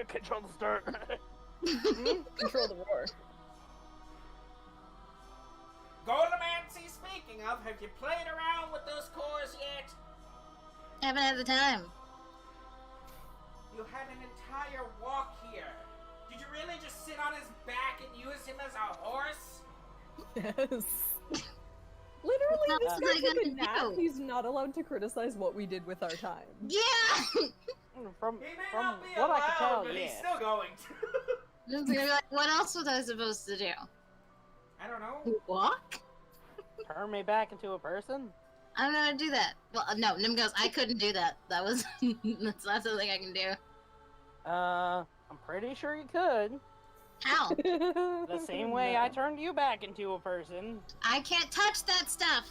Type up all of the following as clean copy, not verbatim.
Control the start. Control the roar. Golomancy, speaking of, have you played around with those cores yet? Haven't had the time. You had an entire walk here. Did you really just sit on his back and use him as a horse? Yes. Literally, this What guy am I took a gonna nap. do? He's not allowed to criticize what we did with our time. Yeah! From He may from not be what I allowed, can tell, but he's yes. still going to. Just gonna be like, what else was I supposed to do? I don't know. Walk? Turn me back into a person? I'm gonna do that. Well, no, Nim goes, I couldn't do that. That was, that's not something I can do. I'm pretty sure you could. How? The same way I turned you back into a person. I can't touch that stuff!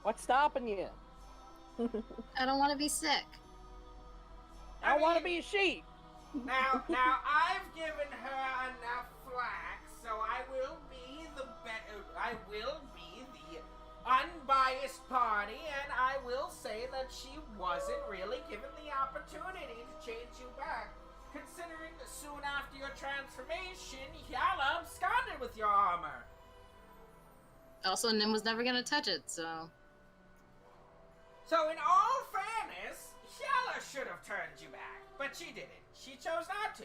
What's stopping you? I don't want to be sick. I want to be a sheep. Now, I've given her enough flack, so I will be the unbiased party, and I will say that she wasn't really given the opportunity to change you back, considering that soon after your transformation, Yala absconded with your armor. Also, Nim was never gonna touch it, so... So in all fairness, Yala should have turned you back, but she didn't. She chose not to.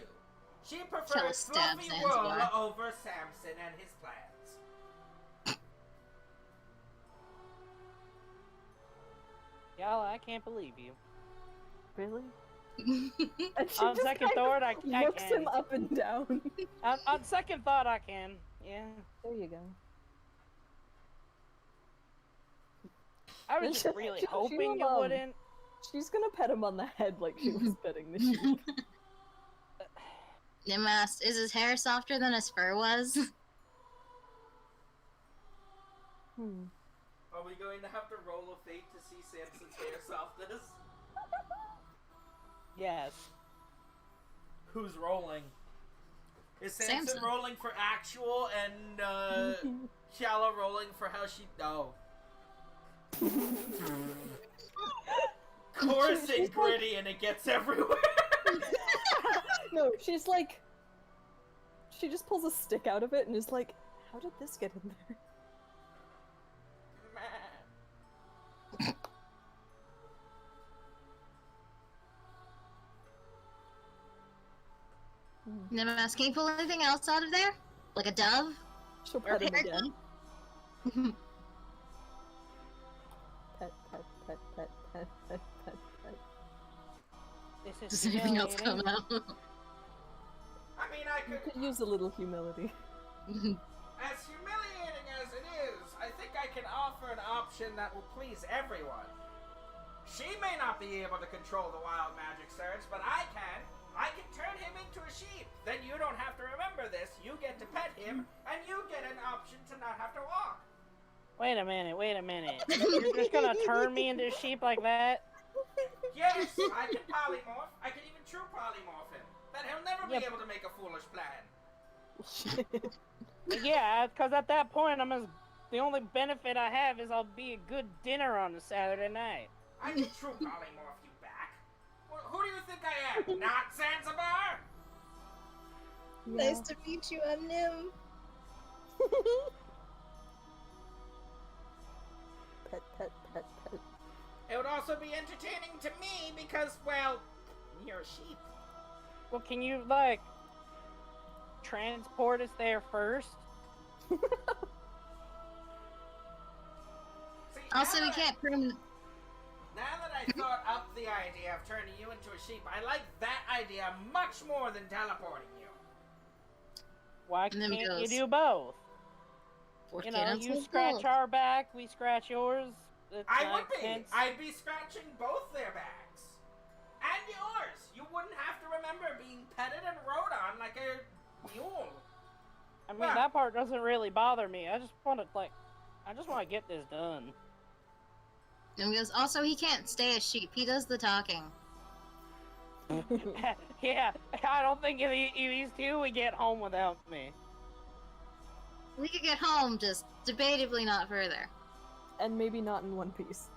She preferred Yala stabbed Fluffy Wool Zanzibar. over Samson and his plans. Yala, I can't believe you. Really? And she On just second kind of thought, I looks can. him up and down. On second thought, I can. Yeah. There you go. I was just really hoping you wouldn't. She's gonna pet him on the head like she was petting the sheep. Nim asked, is his hair softer than his fur was? Are we going to have to roll a fate to see Samson's hair softness? Yes. Who's rolling? Is Samson Samson. rolling for actual and Shala rolling for how she... Oh. Coarse and gritty and it gets everywhere. No, she's like... She just pulls a stick out of it and is like, how did this get in there? Nim asked, can you pull anything else out of there? Like a dove? She'll Or a pet him parakeet? again. Pet, pet, pet, pet, pet, pet, pet, pet. This is Does anything else come humiliating. out? I mean, I Could could... use a little humility. As humiliating as it is, I think I can offer an option that will please everyone. She may not be able to control the wild magic surge, but I can. I can turn him into a sheep. Then you don't have to remember this. You get to pet him, and you get an option to not have to walk. Wait a minute. You're just gonna turn me into a sheep like that? Yes, I can polymorph. I can even true polymorph him. Then he'll never be Yep. able to make a foolish plan. Yeah, because at that point, the only benefit I have is I'll be a good dinner on a Saturday night. I can true polymorph you back. Who do you think I am? Not Zanzibar? Nice to meet you, I'm Nim. Pet, pet, pet, pet. It would also be entertaining to me because, well, you're a sheep. Well, can you, transport us there first? See, Also, now we that can't prove... Now that I thought up the idea of turning you into a sheep, I like that idea much more than teleporting you. Why And then can't you goes- do both? Fourth You know, cannons you with scratch both. our back, we scratch yours. It's, I would be. hence- I'd be scratching both their backs. And yours. You wouldn't have to remember being petted and rode on like a mule. I mean, Well- that part doesn't really bother me. I just want to get this done. Nim goes, also, he can't stay a sheep. He does the talking. Yeah, I don't think if these two would get home without me. We could get home, just debatably not further. And maybe not in one piece.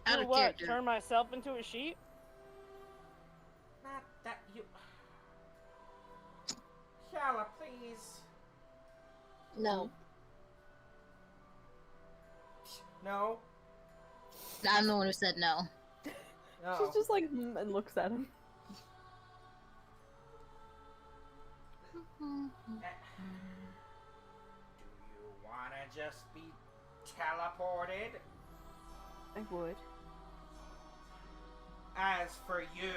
Out Do of what? character. Turn myself into a sheep? Not that you. Shala, please. No. No. I'm the one who said no. No. She's just like, and looks at him. Do you wanna just be teleported? I would. As for you,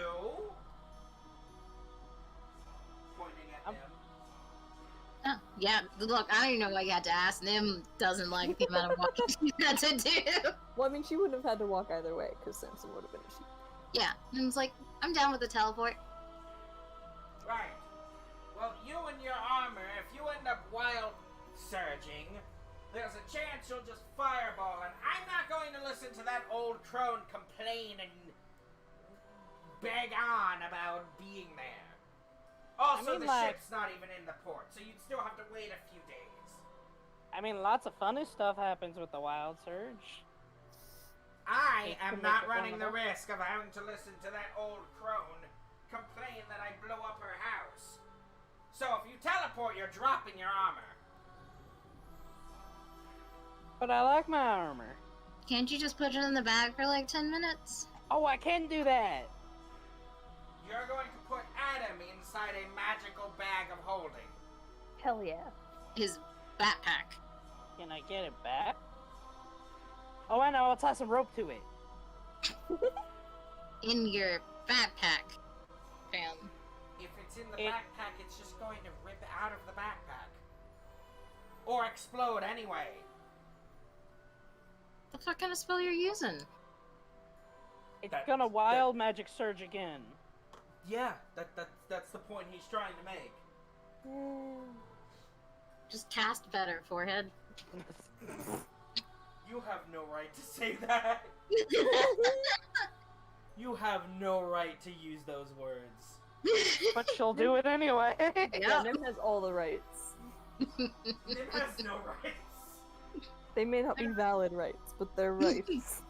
pointing at him. Oh, yeah, look, I don't even know why you had to ask. Nim doesn't like the amount of walking she had to do. Well, I mean, she wouldn't have had to walk either way, because Samson would have been a sheep. Yeah, Nim's like, I'm down with the teleport. Right. Well, you and your armor, if you end up wild surging, there's a chance you'll just fireball, and I'm not going to listen to that old crone complain and beg on about being there. Also, mean, the like- ship's not even in the port, so you'd still have to wait a few days. I mean, lots of funny stuff happens with the Wild Surge. I It am can not make it running the vulnerable. risk of having to listen to that old crone complain that I blew up her house. So if you teleport, you're dropping your armor. But I like my armor. Can't you just put it in the bag for like 10 minutes? Oh, I can do that. You're going to put Adam inside a magical bag of holding. Hell yeah. His backpack. Can I get it back? Oh, I know. I'll tie some rope to it. In your backpack, fam. If it's in the It- backpack, it's just going to rip out of the backpack. Or explode anyway. The fuck kind of spell you're using? It's That- gonna wild magic surge again. Yeah, that's the point he's trying to make. Just cast better, forehead. You have no right to say that. You have no right to use those words. But she'll do it anyway. Yeah, Nim has all the rights. Nim has no rights. They may not be valid rights, but they're rights.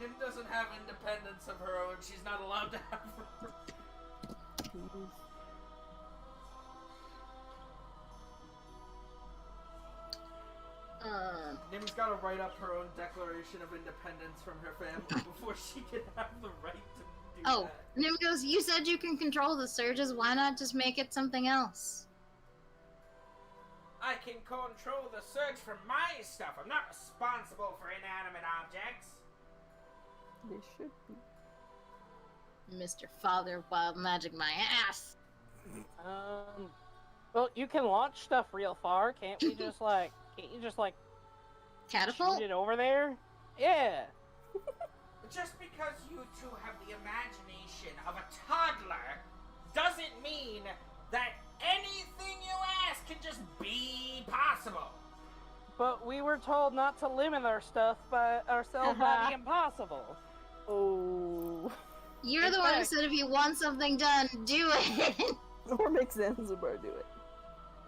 Nim doesn't have independence of her own. She's not allowed to have her. Nim's got to write up her own Declaration of Independence from her family before she can have the right to do Oh, that. Nim goes, you said you can control the surges, why not just make it something else? I can control the surge for my stuff. I'm not responsible for inanimate objects. They should be. Mr. Father of Wild Magic, my ass! Well, you can launch stuff real far. Can't you just like Catapult? shoot it over there? Yeah. Just because you two have the imagination of a toddler doesn't mean that anything you ask can just be possible. But we were told not to limit our stuff by ourselves by the impossible. Oh. You're the one who fact- said if you want something done, do it! Or make Zanzibar do it.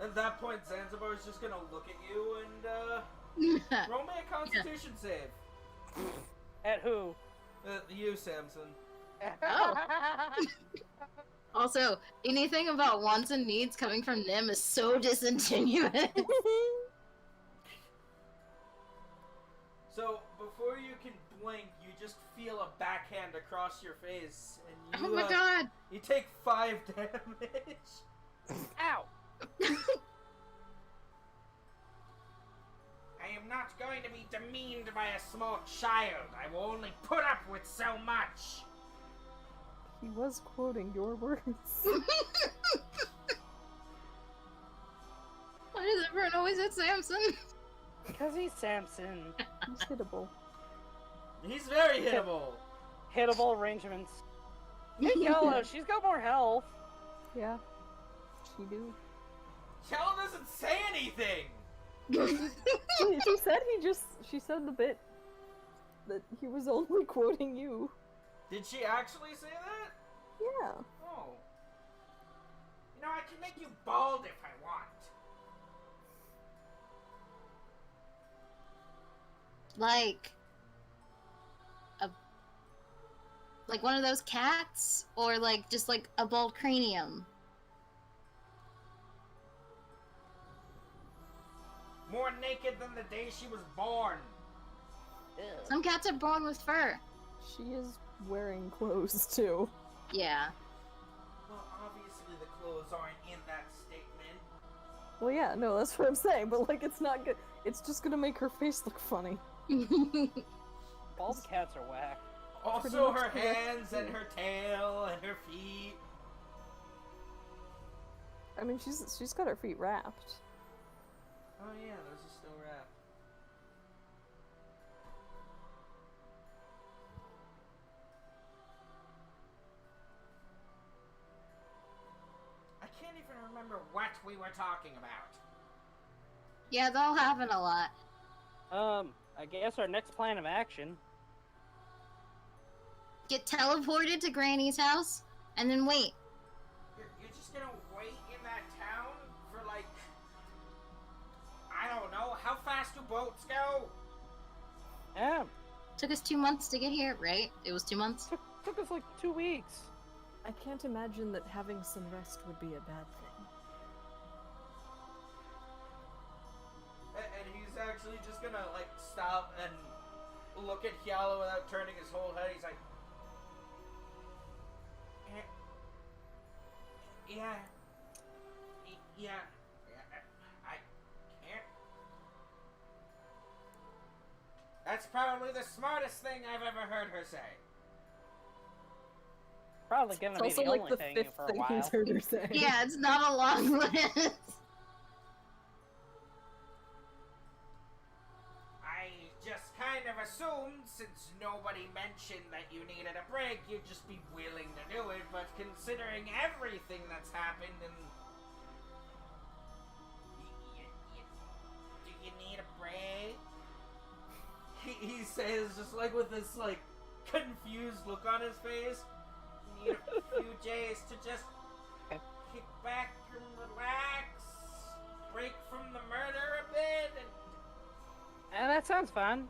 At that point, Zanzibar is just gonna look at you and roll me a Constitution save. At who? You, Samson. Oh. Also, anything about wants and needs coming from Nim is so disingenuous. So before you can blink, you just feel a backhand across your face, and you Oh my god! you take 5 damage. Ow! I am not going to be demeaned by a small child. I will only put up with so much. He was quoting your words. Why does everyone always hit Samson? Because he's Samson. He's hittable. He's very hittable. Hittable arrangements. Hey, Yellow, she's got more health. Yeah. She do. Yellow doesn't say anything. She said she said the bit that he was only quoting you. Did she actually say that? Yeah. Oh. You know, I can make you bald if I want. like one of those cats, or like just like a bald cranium. More naked than the day she was born. Ew. Some cats are born with fur. She is wearing clothes too. Yeah. Well, obviously the clothes aren't in that statement. Well, yeah, no, that's what I'm saying, but like, it's not good. It's just gonna make her face look funny. Bald cats are whack. Also much her correct, hands and too. her tail and her feet. I mean, she's got her feet wrapped. Oh yeah, those are still wrapped. I can't even remember what we were talking about. Yeah, that'll happen a lot. I guess our next plan of action. Get teleported to Granny's house, and then wait. You're just gonna wait in that town for like, I don't know, how fast do boats go? Yeah, Took us 2 months to get here, right? It was 2 months? took us like 2 weeks. I can't imagine that having some rest would be a bad thing. And he's actually just gonna like stop and look at Hyala without turning his whole head. He's like, yeah, I can't. That's probably the smartest thing I've ever heard her say. Probably gonna It's be also the like only the thing fifth for a thing while. he's heard her say. Yeah, it's not a long list. I just kind of assumed, since nobody mentioned that you needed a break, you'd just be willing to do it, but considering everything that's happened and... do you need a break? He says, just like with this, like, confused look on his face, you need a few days to just kick back and relax, break from the murder a bit, and... That sounds fun.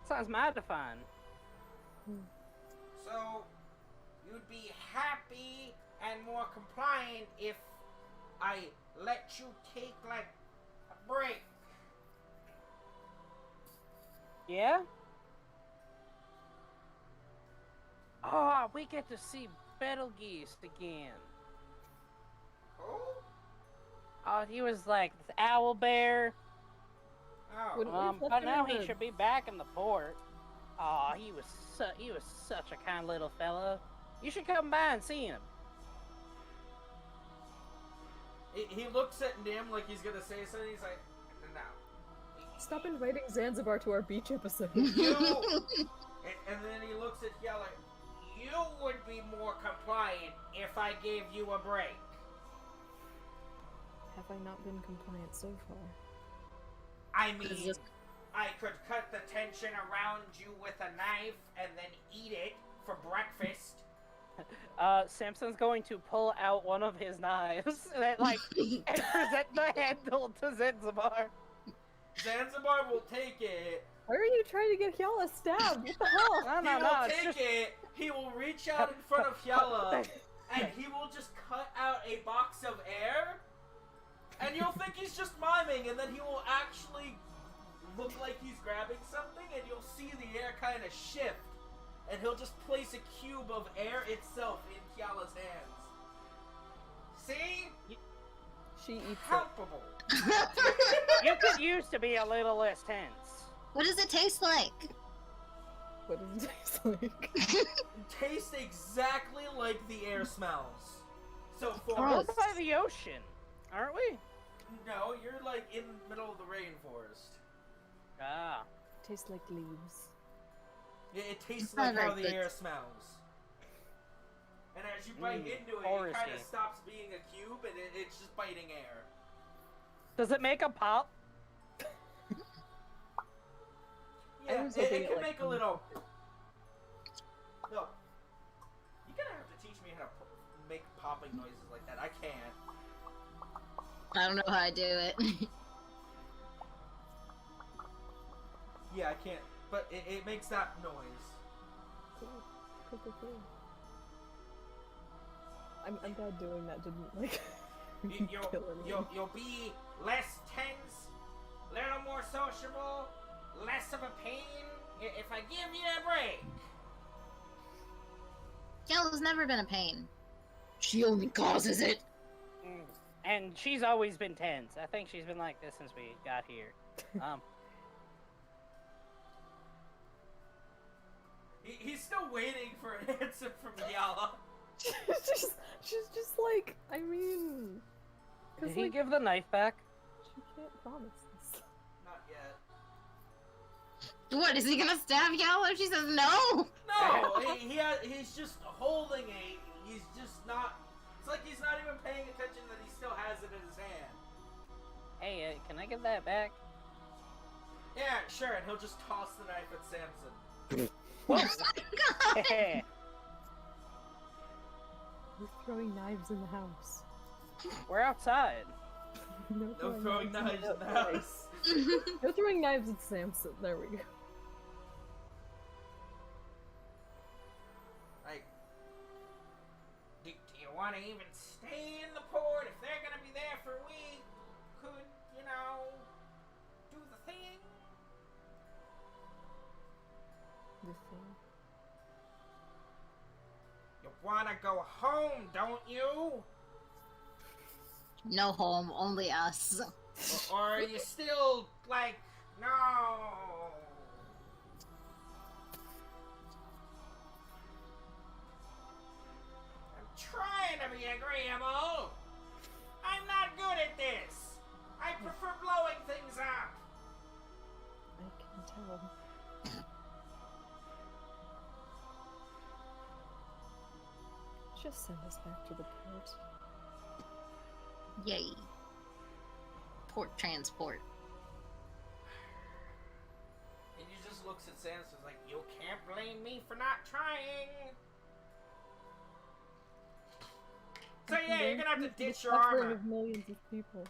Sounds mighty fun. So, you'd be happy and more compliant if I let you take, like, a break. Yeah? Oh, we get to see Betelgeuse again. Who? Oh, he was like this owl bear. Oh. Wouldn't we have left But him now in he the- should be back in the port. Oh, he was such a kind little fella. You should come by and see him. He looks at Nim like he's gonna say something. He's like, no. Stop inviting Zanzibar to our beach episode. You. And then he looks at Yella. You would be more compliant if I gave you a break. Have I not been compliant so far? I mean, Is this- I could cut the tension around you with a knife and then eat it for breakfast. Samson's going to pull out one of his knives and present the handle to Zanzibar. Zanzibar will take it. Why are you trying to get Hyala stabbed? What the hell? No, He will no, it's take just it. He will reach out in front of Hyala, and he will just cut out a box of air. And you'll think he's just miming, and then he will actually look like he's grabbing something, and you'll see the air kind of shift. And he'll just place a cube of air itself in Hyala's hands. See? She eats it. Palpable. you could use to be a little less tense. What does it taste like? What does it taste like? It tastes exactly like the air smells. So We're forest. by the ocean, aren't we? No, you're like in the middle of the rainforest. Ah. Tastes like leaves. It tastes It's not like how very the good. air smells. And as you bite into it, it kind of foresty. stops being a cube and it's just biting air. Does it make a pop? Yeah, was it hoping can it, like, make a little... No. You're gonna have to teach me how to make popping noises like that. I can't. I don't know how I do it. Yeah, I can't. But it makes that noise. Cool. I'm glad doing that didn't like kill anyone. You'll be less tense, little more sociable, less of a pain if I give you a break. Yellow's never been a pain. She only causes it. And she's always been tense. I think she's been like this since we got here. He's still waiting for an answer from Yala. she's just like, I mean... Did he give the knife back? She can't promise this. Not yet. What, is he gonna stab Yellow if she says no? No, he's just holding it. He's just not... It's like he's not even paying attention that he still has it in his hand. Hey, can I get that back? Yeah, sure, and he'll just toss the knife at Samson. Whoa. We're throwing knives in the house. We're outside. No throwing knives in the house. No throwing knives at Samson. There we go. Like, do you want to even stay in the port if they're gonna be there for a week? Could, you know, do the thing? The thing. You wanna go home, don't you? No home, only us. Or are you still like, no? I'm trying to be agreeable. I'm not good at this. I prefer blowing things up. I can tell. Just send us back to the port. Yay. Port transport. And he just looks at Sansa like, you can't blame me for not trying. So yeah, you're gonna have to ditch your armor. Of millions of people.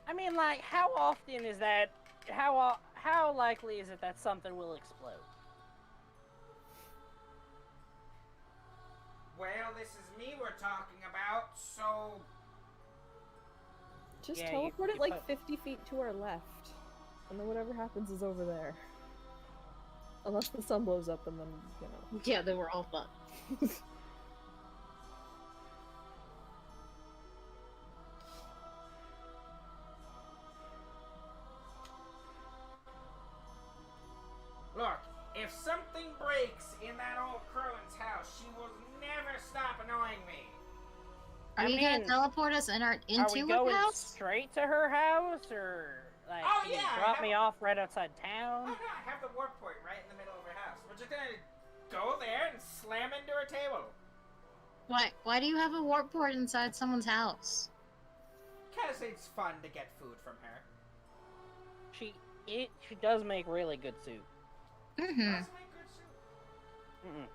I mean, like, how often is that? How likely is it that something will explode? Well, this is me we're talking about, so... Just Yeah, teleport you it like put- 50 feet to our left. And then whatever happens is over there. Unless the sun blows up and then, you know. Yeah, they were all fun. Look, if something breaks in that old Crowan's house, she will never stop annoying me. Are I you gonna mean, teleport us Are we into going a house? straight to her house, or like, Oh, can you yeah, I drop have me a- off right outside Oh town? no, I have the warp point right in the middle of her house. We're just gonna go there and slam into her table. Why do you have a warp port inside someone's house? Cause it's fun to get food from her. She does make really good soup. Mm-hmm. Does make good soup.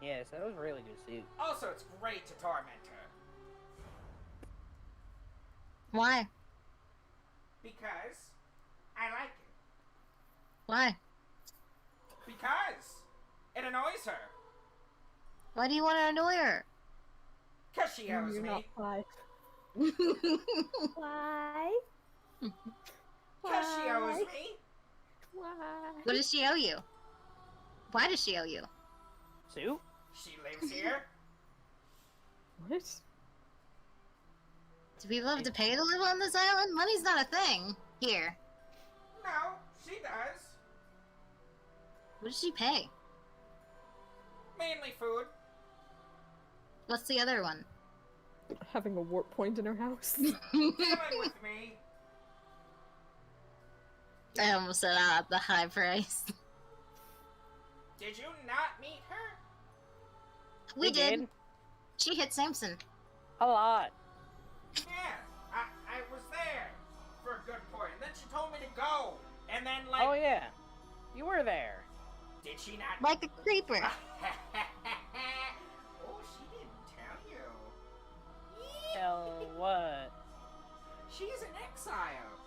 Yes, that was really good soup. Also, it's great to torment her. Why? Because I like it. Why? Because it annoys her. Why do you want to annoy her? Cause she owes You're me. not 5. Why? Cause she owes me. Why? What does she owe you? Why does she owe you? Soup? She lives here. What? Do people have to pay to live on this island? Money's not a thing here. No, she does. What does she pay? Mainly food. What's the other one? Having a warp point in her house? Dealing with me. I almost said the high price. Did you not meet her? We did. She hit Samson. A lot. Yeah, I was there for a good point. And then she told me to go. And then, like... Oh yeah, you were there. Did she not... Like a creeper. Oh, she didn't tell you. Tell what? She's an exile.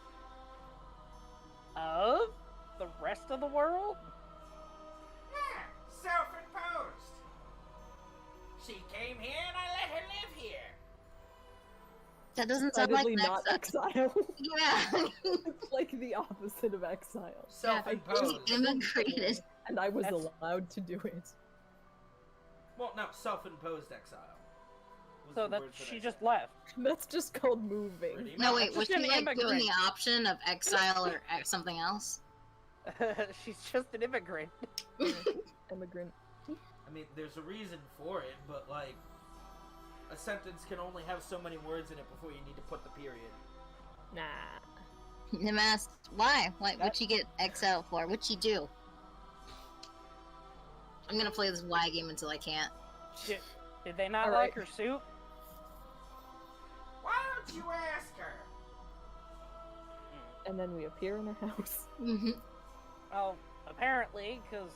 Of the rest of the world? Yeah, self-imposed. She came here and I let her live here. That doesn't sound like Decidedly an not exile. exile. Yeah. It's like the opposite of exile. Self-imposed. She immigrated. And I was That's- allowed to do it. Well, no, self-imposed exile. was So the that word for she that. just left. That's just called moving. Pretty No, much. wait, was Just she an like given immigrant. the option of exile or something else? She's just an immigrant. Immigrant. I mean, there's a reason for it, but like, a sentence can only have so many words in it before you need to put the period. Nah. Nim asked, why? What'd she get exiled for? What'd she do? I'm gonna play this Y game until I can't. Did they not All like right. her suit? Why don't you ask her? And then we appear in her house. Mm-hmm. Well, apparently, because,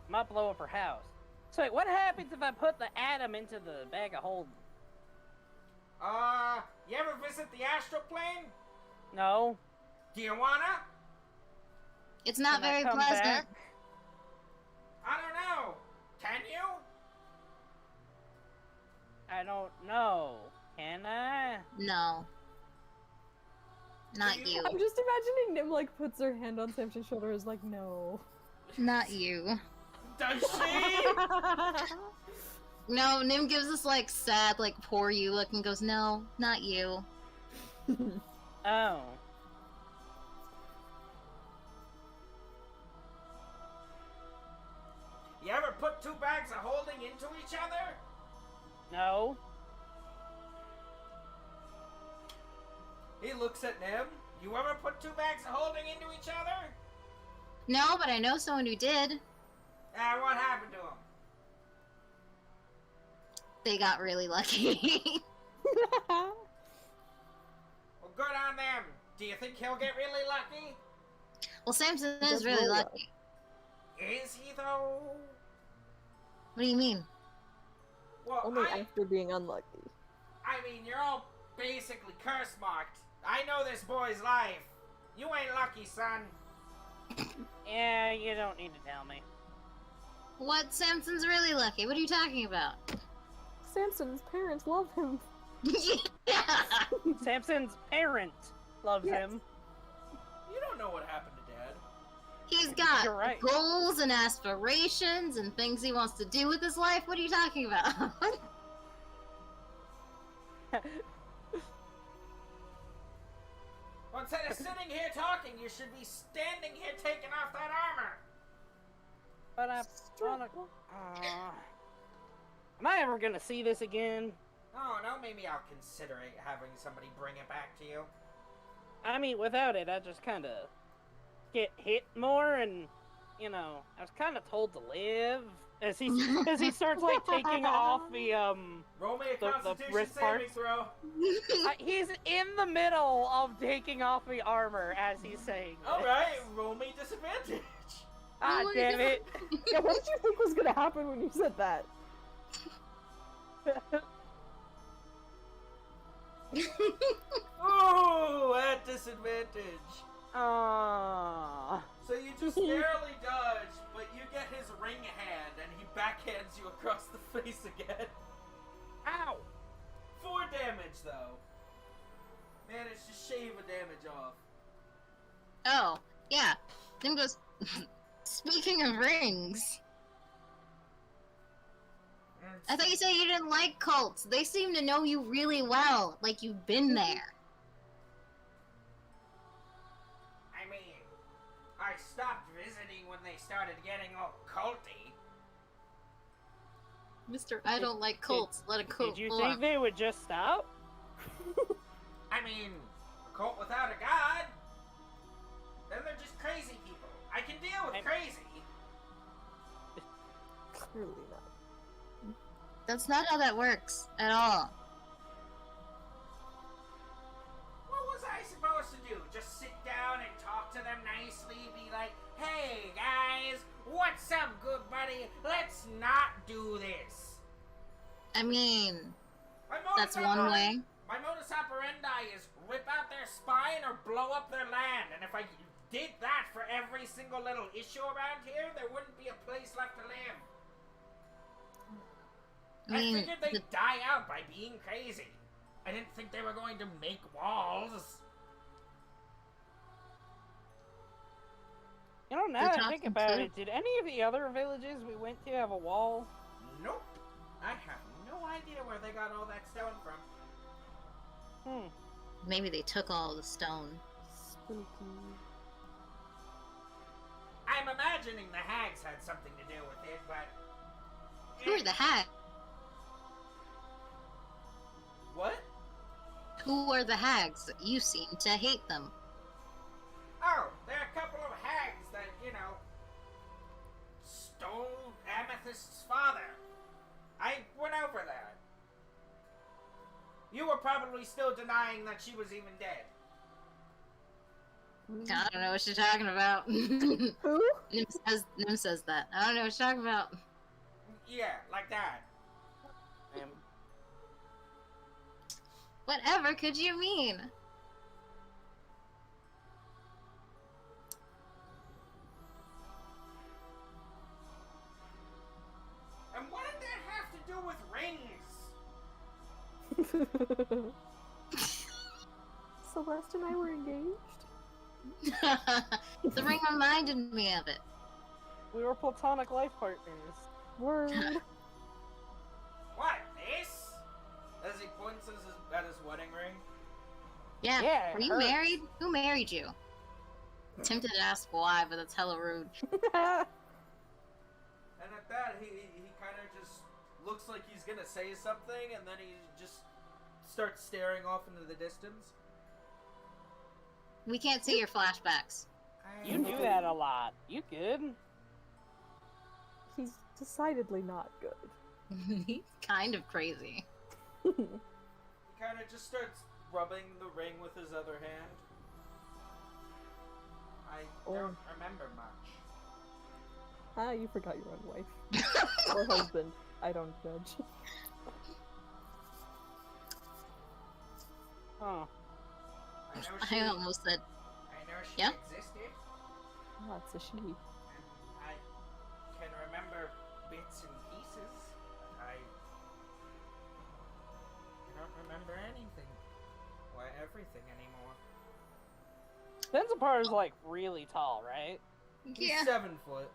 might blow up her house. So wait, what happens if I put the atom into the bag of holding? You ever visit the astral plane? No. Do you wanna? It's not Can I very come pleasant. back? I don't know. Can you? I don't know. Can I? No. Not you. I'm just imagining Nim like puts her hand on Samson's shoulder and is like, no. Not you. Does she? No, Nim gives this like sad, like poor you look and goes, no, not you. Oh. You ever put two bags of holding into each other? No. He looks at Nim. You ever put two bags of holding into each other? No, but I know someone who did. What happened to him? They got really lucky. Well, good on them. Do you think he'll get really lucky? Well, Samson He is does really roll well. lucky. Is he though? What do you mean? Well, Only after being unlucky. I mean, you're all basically curse marked. I know this boy's life. You ain't lucky, son. Yeah, you don't need to tell me. What? Samson's really lucky. What are you talking about? Samson's parents love him. Yeah. Samson's parent loves Yes. him. You don't know what happened to Dad. He's got You're right. goals and aspirations and things he wants to do with his life. What are you talking about? Well, instead of sitting here talking, you should be standing here taking off that armor. But I wanna. Am I ever gonna see this again? Oh, no, maybe I'll consider having somebody bring it back to you. I mean, without it, I just kind of get hit more, and you know, I was kind of told to live as he starts like taking off the Roll me a The Constitution wrist saving parts? throw. he's in the middle of taking off the armor as he's saying this. Alright, roll me disadvantage. Ah, Oh my damn God. it. Yeah, what did you think was gonna happen when you said that? Ooh, at disadvantage. Aww. So you just barely dodge, but you get his ring hand and he backhands you across the face again. Ow. 4 damage though. Managed to shave a damage off. Oh, yeah. Nim goes, speaking of rings, I thought you said you didn't like cults. They seem to know you really well, like you've been there. I mean, I stopped visiting when they started getting all culty. Mr. I don't like cults. Let a cult Did you form. think they would just stop? I mean, a cult without a god? Then they're just crazy people. I can deal with I'm- crazy. Clearly not. That's not how that works at all. What was I supposed to do? Just sit down and talk to them nicely? Be like, hey guys, what's up, good buddy? Let's not do this. I mean, My modus that's one way. My modus operandi is rip out their spine or blow up their land. And if I did that for every single little issue around here, there wouldn't be a place left to live. I figured they'd die out by being crazy. I didn't think they were going to make walls. You know, now that I think about it, did any of the other villages we went to have a wall? Nope. I have no idea where they got all that stone from. Maybe they took all the stone. Spooky. I'm imagining the hags had something to do with it, but... Who are the hags? What? Who are the hags? You seem to hate them. Oh, they're a couple of hags that, you know, stole Amethyst's father. I went over that. You were probably still denying that she was even dead. I don't know what you're talking about. Who? Nim says that. I don't know what you're talking about. Yeah, like that. Whatever could you mean? And what did that have to do with rings? Celeste and I were engaged. The ring reminded me of it. We were platonic life partners. Word. What, this? As he points at his wedding ring. Yeah. Yeah, Are you married? Who married you? I'm tempted to ask why, but that's hella rude. And at that, he kind of just looks like he's gonna say something, and then he just starts staring off into the distance. We can't see your flashbacks. You do that a lot. You good? He's decidedly not good. He's kind of crazy. He kind of just starts rubbing the ring with his other hand. I don't remember much. Ah, you forgot your own wife. Or husband. I don't judge. Huh. I know I almost said, she yeah? existed, Ah, it's a she. and I can remember bits and pieces, but I don't remember anything. Why, everything anymore. Zanzibar is like really tall, right? He's yeah. 7 foot.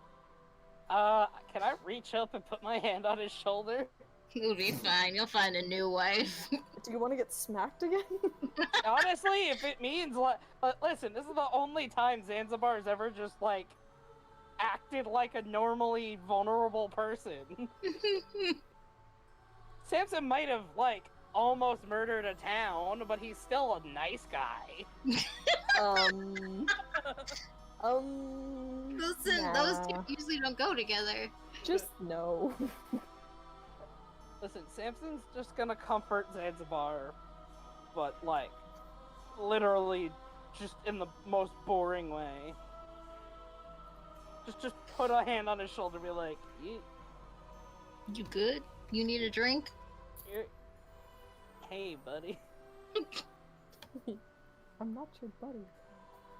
Can I reach up and put my hand on his shoulder? You'll be fine. You'll find a new wife. Do you want to get smacked again? Honestly, if it means like, listen, this is the only time Zanzibar has ever just like acted like a normally vulnerable person. Samson might have like almost murdered a town, but he's still a nice guy. Listen, nah. those two usually don't go together. Just no. Listen, Samson's just gonna comfort Zanzibar, but like, literally, just in the most boring way. Just put a hand on his shoulder, and be like, You good? You need a drink? "Hey, buddy." I'm not your buddy.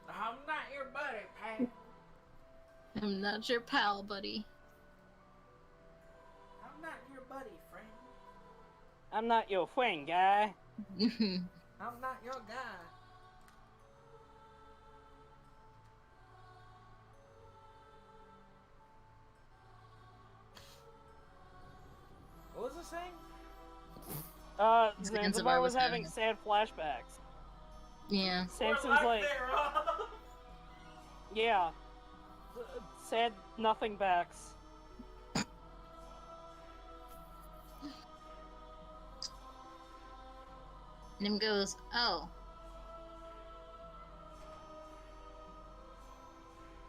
I'm not your buddy, Pat. I'm not your pal, buddy. I'm not your buddy, friend. I'm not your friend, guy. I'm not your guy. What was it saying? Zanzibar was having sad flashbacks. Yeah. Samson's like, yeah, sad nothing backs. Nim goes, oh.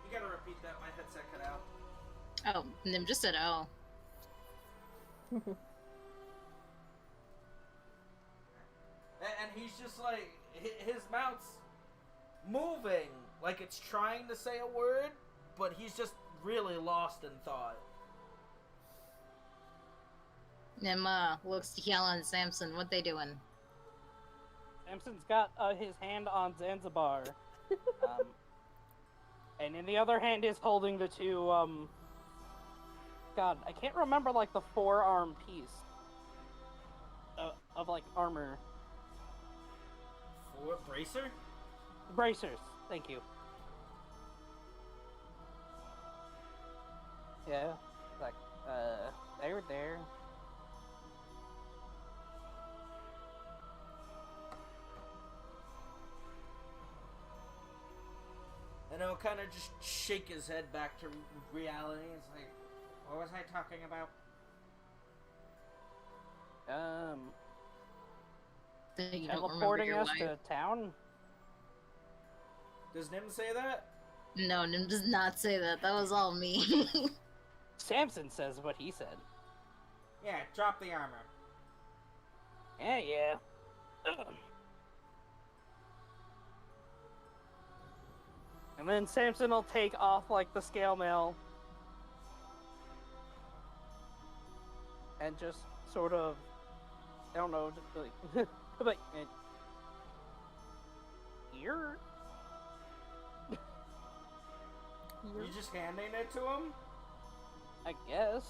You gotta repeat that, my headset cut out. Oh, Nim just said, oh. And he's just like, his mouth's moving like it's trying to say a word, but he's just really lost in thought. Nim looks to Kiala and Samson. What they doing? Samson's got his hand on Zanzibar. and in the other hand is holding the two, God, I can't remember, like, the forearm piece of like, armor. For bracer? Bracers, thank you. Yeah, like, they were there. And he'll kind of just shake his head back to reality. It's like, what was I talking about? That you don't remember Teleporting your us life. to town? Does Nim say that? No, Nim does not say that. That was all me. Samson says what he said. Yeah, drop the armor. Yeah. Ugh. And then Samson will take off, like, the scale mail. And just sort of, I don't know, just like, like, here? You just handing it to him? I guess.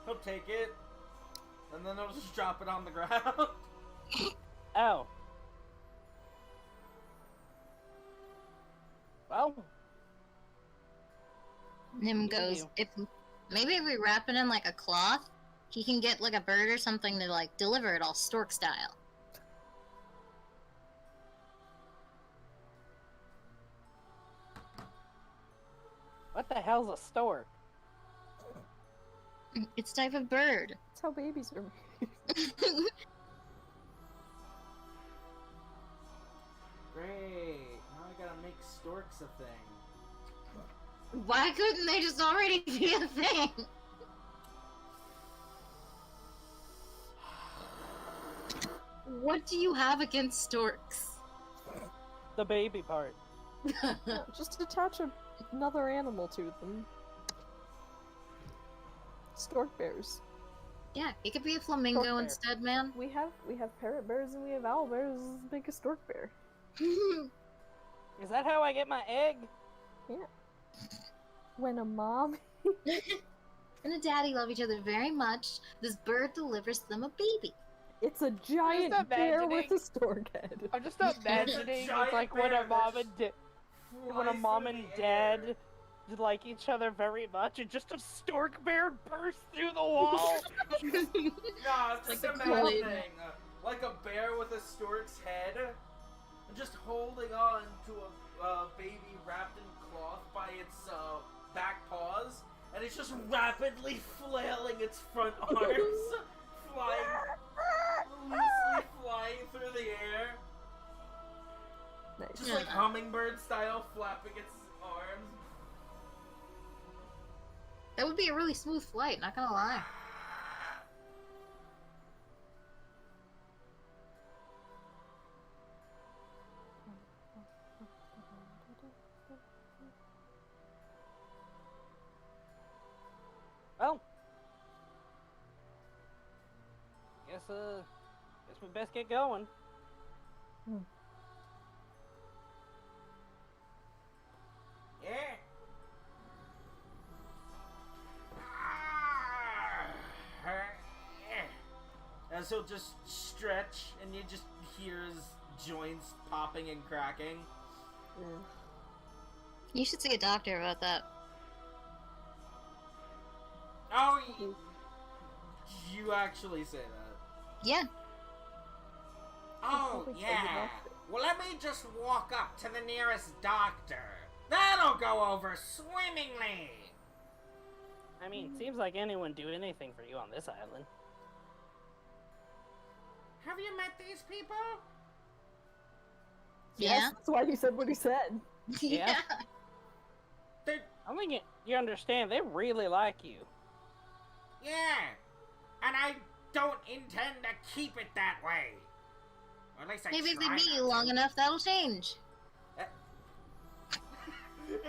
He'll take it, and then he'll just drop it on the ground. Oh. Well. Nim goes, if maybe if we wrap it in like a cloth, he can get like a bird or something to like deliver it all stork style. What the hell's a stork? It's a type of bird. That's how babies are made. Great. Now I gotta make storks a thing. Why couldn't they just already be a thing? What do you have against storks? The baby part. Just attach another animal to them. Stork bears. Yeah, it could be a flamingo bear. instead, man. We have parrot bears and we have owl bears. Make a stork bear. Is that how I get my egg? Yeah. When a mom. And a daddy love each other very much. This bird delivers them a baby. It's a giant bear with imagining- a stork head. I'm just imagining giant it's like when bear a mom that and when a Flies mom through and the dad air. like each other very much, and just a stork bear bursts through the wall. No, it's Like just the Kool-Aid. imagining like a bear with a stork's head, and just holding on to a baby wrapped in cloth by its back paws, and it's just rapidly flailing its front arms, loosely flying through the air, Nice. just like hummingbird style, flapping its arms. That would be a really smooth flight, not gonna lie. Well, guess we best get going. Yeah. As he'll just stretch, and you just hear his joints popping and cracking. You should see a doctor about that. Oh, you actually say that? Yeah. Oh, Probably yeah. enough. Well, let me just walk up to the nearest doctor. That'll go over swimmingly. I mean, seems like anyone do anything for you on this island. Have you met these people? Yes, that's why he said what he said. Yeah. They're, I think you understand. They really like you. yeah. And I don't intend to keep it that way. Or at least I Maybe if they try meet not you to. long enough, that'll change.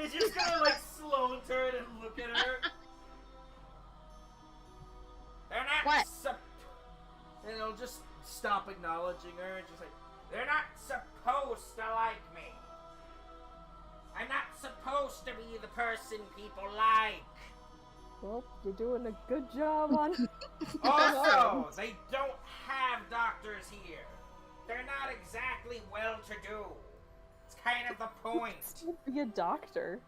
He's just gonna like slow turn and look at her. They're not What? and he'll just stop acknowledging her and just like, they're not supposed to like me. to be the person people like. Well, you're doing a good job on. Also, they don't have doctors here. They're not exactly well-to-do. It's kind of the point. Still be a doctor.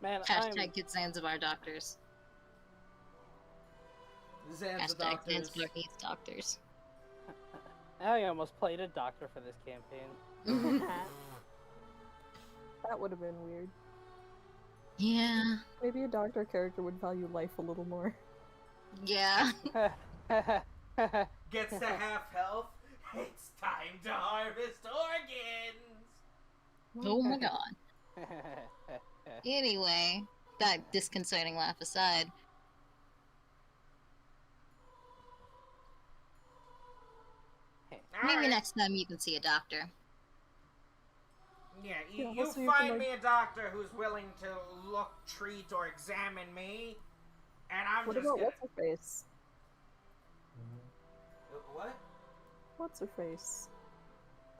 Man, Hashtag get Zanzibar doctors. Zanzibar Hashtag doctors. Zanzibar needs doctors. I almost played a doctor for this campaign. That would have been weird. Yeah. Maybe a doctor character would value life a little more. Yeah. Gets to half health. It's time to harvest organs. Oh my god. Anyway, that disconcerting laugh aside. Maybe Alright. next time you can see a doctor. Yeah, Yeah, you also you find can, me a doctor who's willing to look, treat, or examine me, and I'm What just about gonna... what's her face? What? What's her face?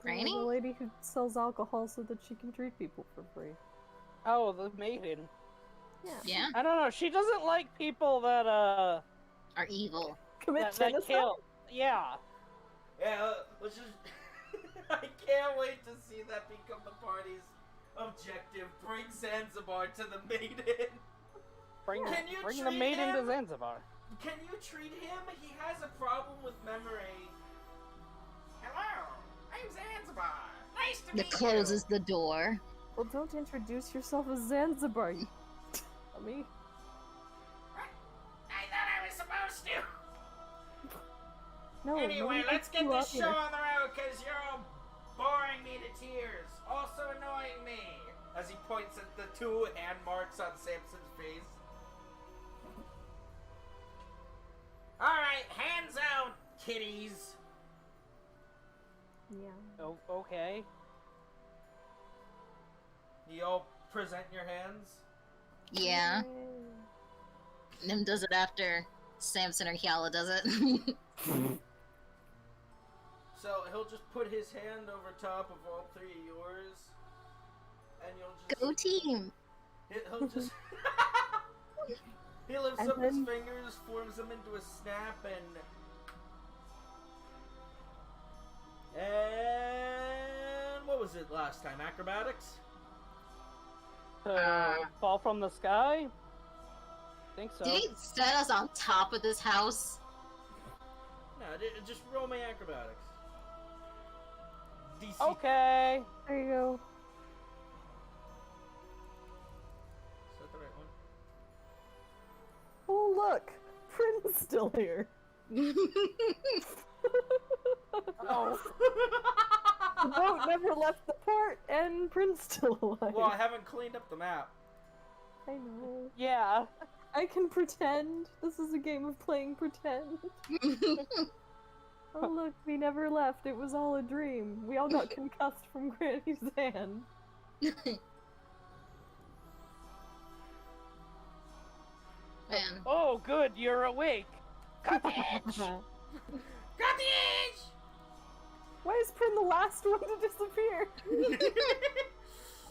Granny? The lady who sells alcohol so that she can treat people for free. Oh, the maiden. Yeah. Yeah? I don't know. She doesn't like people that Are evil. Commit that genocide. kill. Yeah. Yeah, let's just... I can't wait to see that become the party's objective. Bring Zanzibar to the maiden. Bring Can you bring the treat maiden to him? Zanzibar. Can you treat him? He has a problem with memory. Hello, I'm Zanzibar. Nice to meet That closes you. the door. Well, don't introduce yourself as Zanzibar, you dummy. I thought I was supposed to. No, Anyway, nobody let's picks get you this up show here. on the road because you're all boring me to tears. Also annoying me. As he points at the 2 hand marks on Samson's face. Alright, hands out, kitties. Yeah. Oh, okay. You all present your hands. Yeah. Yay. Nim does it after Samson or Hyala does it. So he'll just put his hand over top of all 3 of yours. And you'll just... Go team! He'll just... he lifts And up his then- fingers, forms them into a snap, and what was it last time? Acrobatics? Fall from the sky? Think so. Did he set us on top of this house? No, just roll my acrobatics. DC. Okay. There you go. Is that the right one? Oh, look! Prin's still here. Oh. The boat never left the port, and Prin's still alive. Well, I haven't cleaned up the map. I know. Yeah. I can pretend. This is a game of playing pretend. Oh look, we never left. It was all a dream. We all got concussed from Granny's hand. Man. Oh, good. You're awake. Got the edge! Why is Prin the last one to disappear?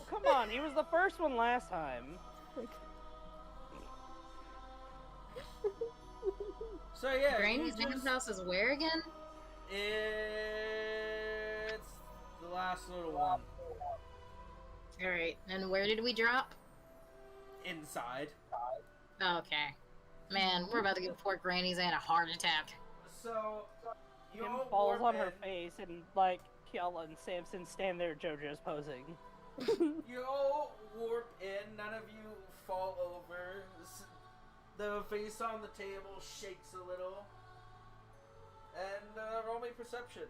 Come on. He was the first one last time. So yeah, Granny's you Zan's just- house is where again? It's the last little one. Alright, and where did we drop? Inside. Okay. Man, we're about to give poor Granny Zan a heart attack. So you Kim all falls warp on her in. face, and like Kiala and Samson stand there. JoJo's posing. You all warp in. None of you fall over. The face on the table shakes a little. And roll me perception.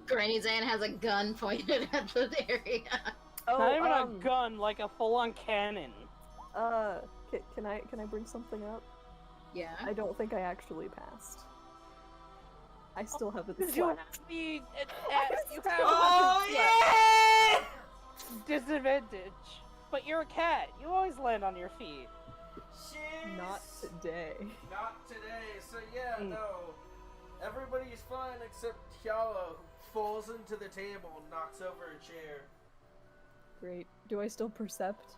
Granny Zan has a gun pointed at the area. Oh, Not even a gun, like a full-on cannon. Can I bring something up? Yeah. I don't think I actually passed. I still haven't You slept. have you have Oh yeah! disadvantage. But you're a cat. You always land on your feet. Jeez. Not today. Not today. So yeah, Mm. no. Everybody's fine except Hyala, who falls into the table and knocks over a chair. Great. Do I still percept?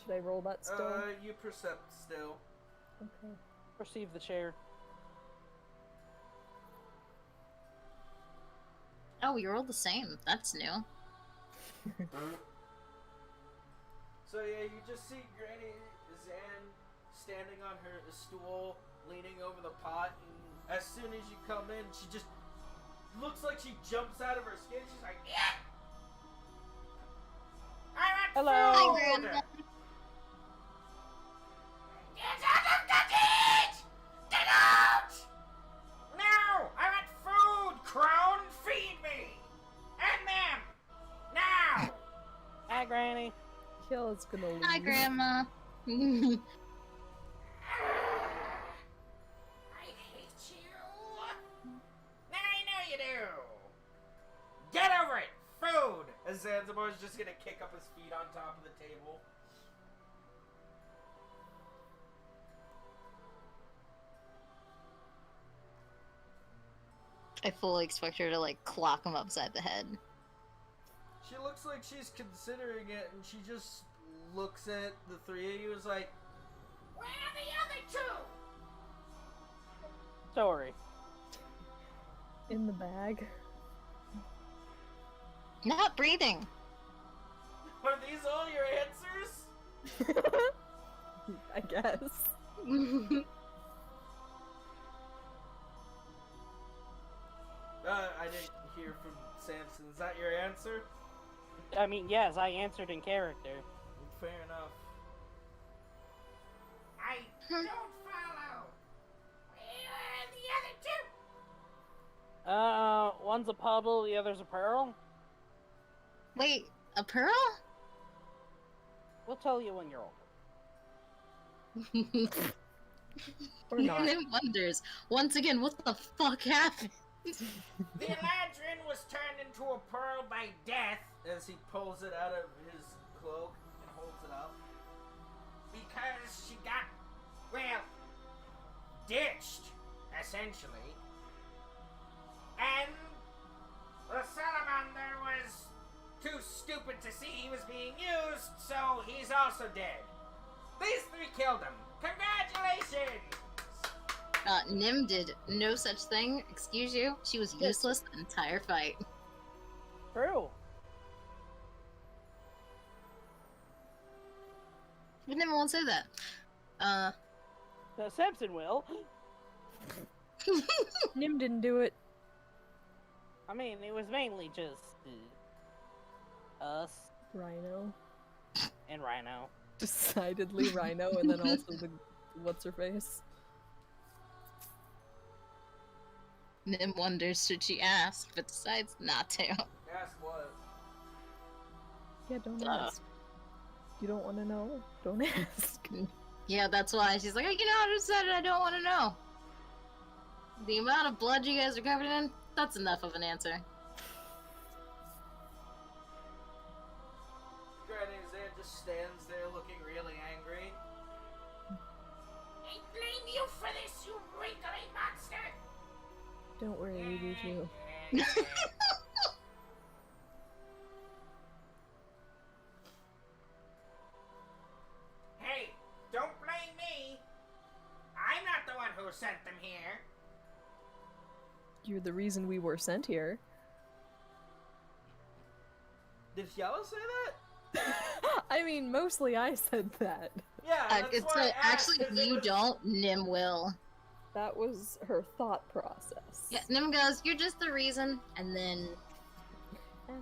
Should I roll that still? You percept still. Okay. Perceive the chair. Oh, we rolled the same. That's new. So yeah, you just see Granny Zan standing on her stool, leaning over the pot, and as soon as you come in, she just looks like she jumps out of her skin. She's like, yeah! I want Hello. food! Hi, Grandma. Get out of the cage! Get out! No! I want food, crone! Feed me! And them! Now! Hi, Granny. Kill is gonna leave. Hi, Grandma. I hate you! I know you do! Get over it! Food! As Zanzibar's just gonna kick up his feet on top of the table. I fully expect her to, like, clock him upside the head. She looks like she's considering it, and she just looks at the three of you as like, where are the other two? Sorry. In the bag. Not breathing. Are these all your answers? I guess. I didn't hear from Samson. Is that your answer? I mean, yes, I answered in character. Fair enough. I don't follow. Where are the other two? One's a puddle, the other's a pearl. Wait, a pearl? We'll tell you when you're older. Or not. Nim wonders, once again, what the fuck happened? The Eladrin was turned into a pearl by death, as he pulls it out of his cloak and holds it up. Because she got, well, ditched, essentially. And the salamander was too stupid to see he was being used, so he's also dead. These three killed him. Congratulations! Nim did no such thing. Excuse you. She was useless the entire fight. True. But Nim won't say that. The Simpson will. Nim didn't do it. I mean, it was mainly just us Rhino. and Rhino. Decidedly Rhino, and then also the what's her face. Nim wonders should she ask, but decides not to. Ask what? Yeah, don't ask. You don't want to know? Don't ask. Yeah, that's why she's like, you know, I decided I don't want to know. The amount of blood you guys are covered in, that's enough of an answer. Granny Zan just stands there looking really angry. I blame you for this, you wrinkly monster! Don't worry, we do too. Hey, don't blame me! I'm not the one who sent them here! You're the reason we were sent here. Did Yellow say that? I mean, mostly I said that. Yeah, that's It's why I asked, actually, if 'cause it you was- don't, Nim will. That was her thought process. Yeah, Nim goes, you're just the reason, and then...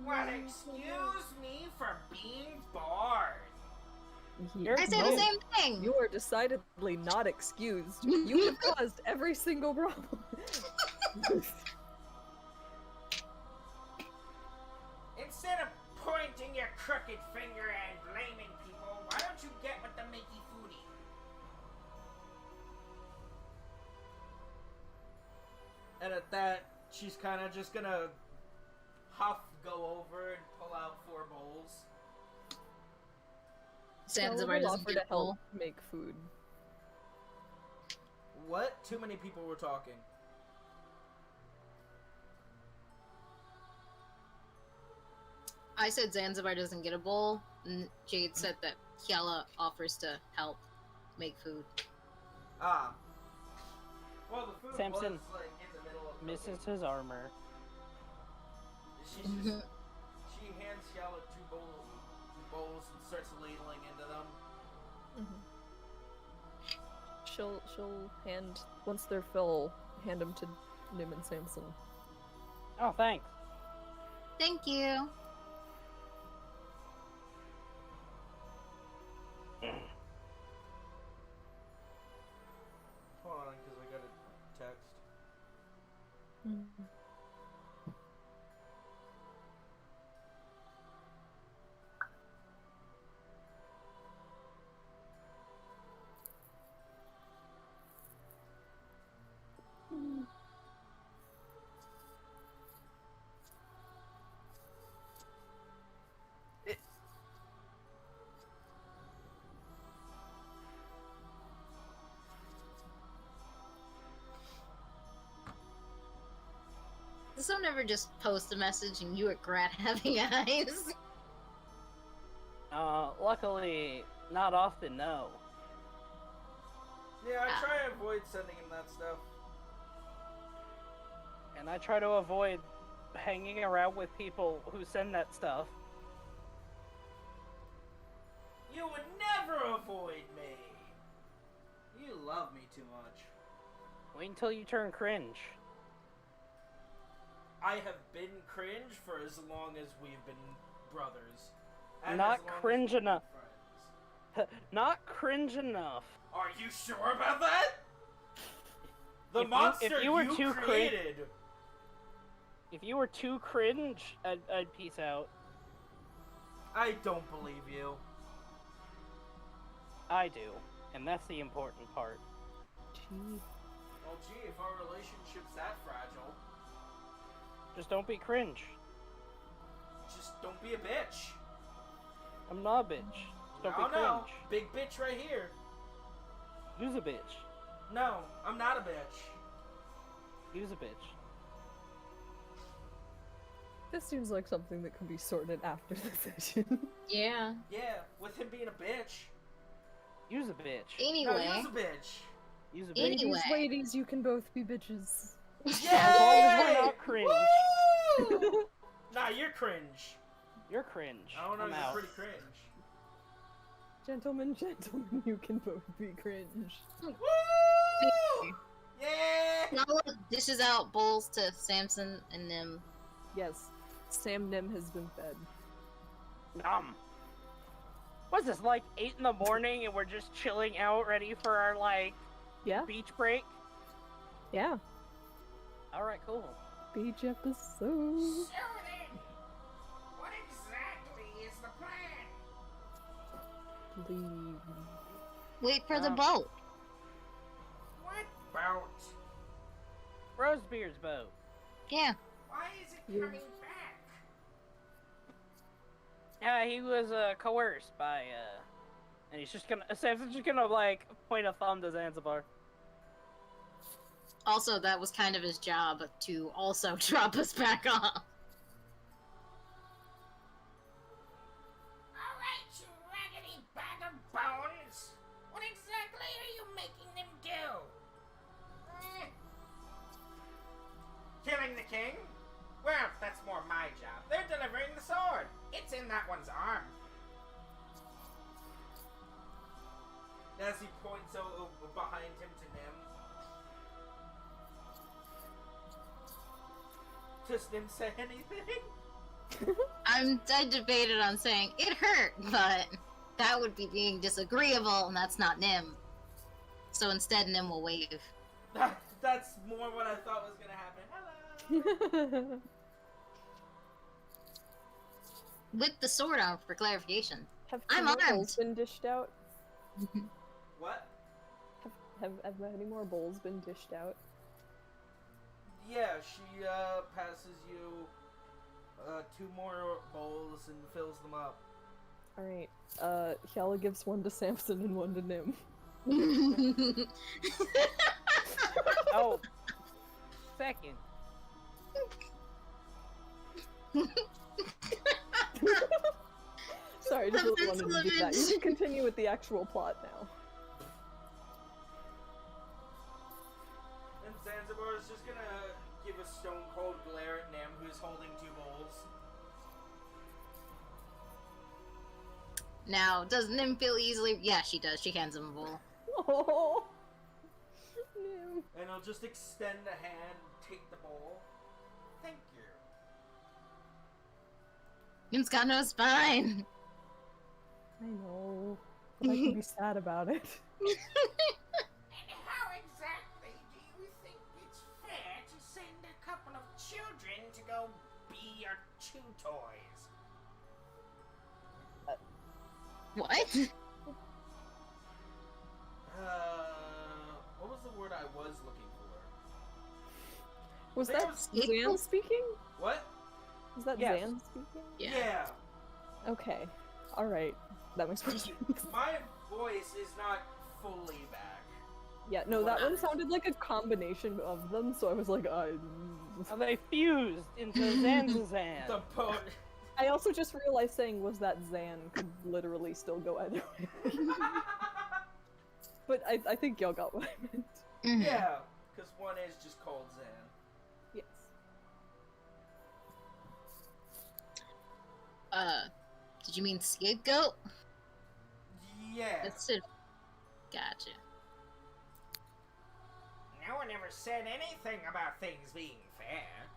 Well, excuse me for being bored. You're- I say the same thing! You are decidedly not excused. You have caused every single problem. Instead of pointing your crooked finger and blaming people, why don't you get with the Mickey Foodie? And at that, she's kind of just gonna go over and pull out 4 bowls. Zanzibar We'll doesn't offer to get full. help make food. What? Too many people were talking. I said Zanzibar doesn't get a bowl, and Jade said that Kiala offers to help make food. Ah. Well, the food Samson was like in the middle of misses his armor. She hands Kiala 2 bowls and starts ladling into them. She'll hand, once they're full, hand them to Nim and Samson. Oh, thanks. Thank you. Hold on, because I got a text. Does someone ever just post a message and you regret having eyes? Luckily, not often, no. Yeah, I try to avoid sending him that stuff. And I try to avoid hanging around with people who send that stuff. You would never avoid me! You love me too much. Wait until you turn cringe. I have been cringe for as long as we've been brothers. And Not as long as cringe we've been enough. friends. Not cringe enough. Are you sure about that? The If you- monster if you were too created. If you were too cringe, I'd peace out. I don't believe you. I do. And that's the important part. Gee. Well, gee, if our relationship's that fragile, Just don't be cringe. just don't be a bitch. I'm not a bitch. Just don't Oh be cringe. no, big bitch right here. Use a bitch. No, I'm not a bitch. Use a bitch. This seems like something that can be sorted after the session. Yeah. Yeah, with him being a bitch. Use a bitch. Anyway. No, he's a bitch. Use a bitch. Anyway. Ladies, you can both be bitches. As long as we're Yay! not cringe. Woo! Nah, you're cringe. You're cringe. I don't know, I'm you're out. pretty cringe. Gentlemen, you can both be cringe. Woo! Yeah! Nala dishes out bowls to Samson and Nim. Yes, Sam Nim has been fed. What's this, like 8 in the morning and we're just chilling out ready for our, like, Yeah, beach break? yeah. Alright, cool. Beach episode. So then, what exactly is the plan? Leave. Wait for the Um, boat. What boat? Rosebeard's boat. Yeah. Why is it Yeah. coming back? He was, coerced by, and he's just gonna, Samson's just gonna, like, point a thumb to Zanzibar. Also, that was kind of his job to also drop us back off. Alright, you raggedy bag of bones! What exactly are you making them do? Killing the king? Well, that's more my job. They're delivering the sword. It's in that one's arm. As he points behind him to Nim. Does Nim say anything? I debated on saying it hurt, but that would be being disagreeable, and that's not Nim. So instead, Nim will wave. That's more what I thought was gonna happen. Hello! With the sword out, for clarification. Have I'm more armed. bowls been dished out? What? Have any more bowls been dished out? Yeah, she passes you 2 more bowls and fills them up. Alright, Hyala gives one to Samson and one to Nim. Oh, second. I just really wanted to do that. You can continue with the actual plot now. And Zanzibar is just gonna give a stone cold glare at Nim, who's holding 2 bowls. Now, does Nim feel easily? Yeah, she does. She hands him a bowl. Oh, no. And he'll just extend a hand, take the bowl. Thank you. Nim's got no spine. I know, but I can be sad about it. How exactly do you think it's fair to send a couple of children to go be your chew toys? What? What was the word I was looking for? Was I think that it Zan speaking? What? Was that Yes. Zan speaking? Yeah. Okay. Alright. That makes more sense. My voice is not fully back. Yeah, no, that one sounded like a combination of them, so I was like, Are they fused into Zanzazan? The poet. I also just realized saying was that Zan could literally still go either way. But I think y'all got what I meant. Mhm. Yeah, because one is just called Zan. Yes. Did you mean scapegoat? Yeah. That's it. Gotcha. No one ever said anything about things being fair.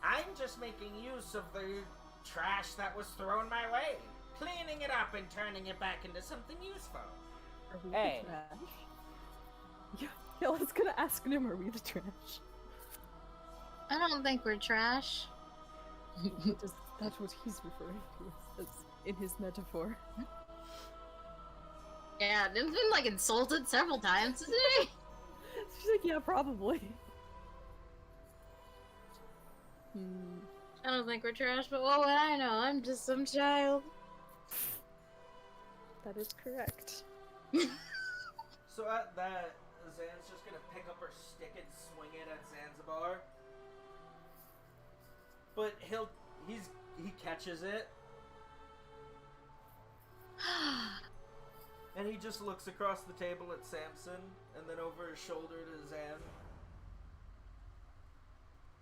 I'm just making use of the trash that was thrown my way, cleaning it up and turning it back into something useful. Are we Hey. the trash? Yeah, I was gonna ask Nim, are we the trash? I don't think we're trash. That's what he's referring to as in his metaphor. Yeah, Nim's been like insulted several times today. She's like, yeah, probably. I don't think we're trash, but what would I know? I'm just some child. That is correct. So at that, Zan's just gonna pick up her stick and swing it at Zanzibar. But he catches it, and he just looks across the table at Samson, and then over his shoulder to Zan.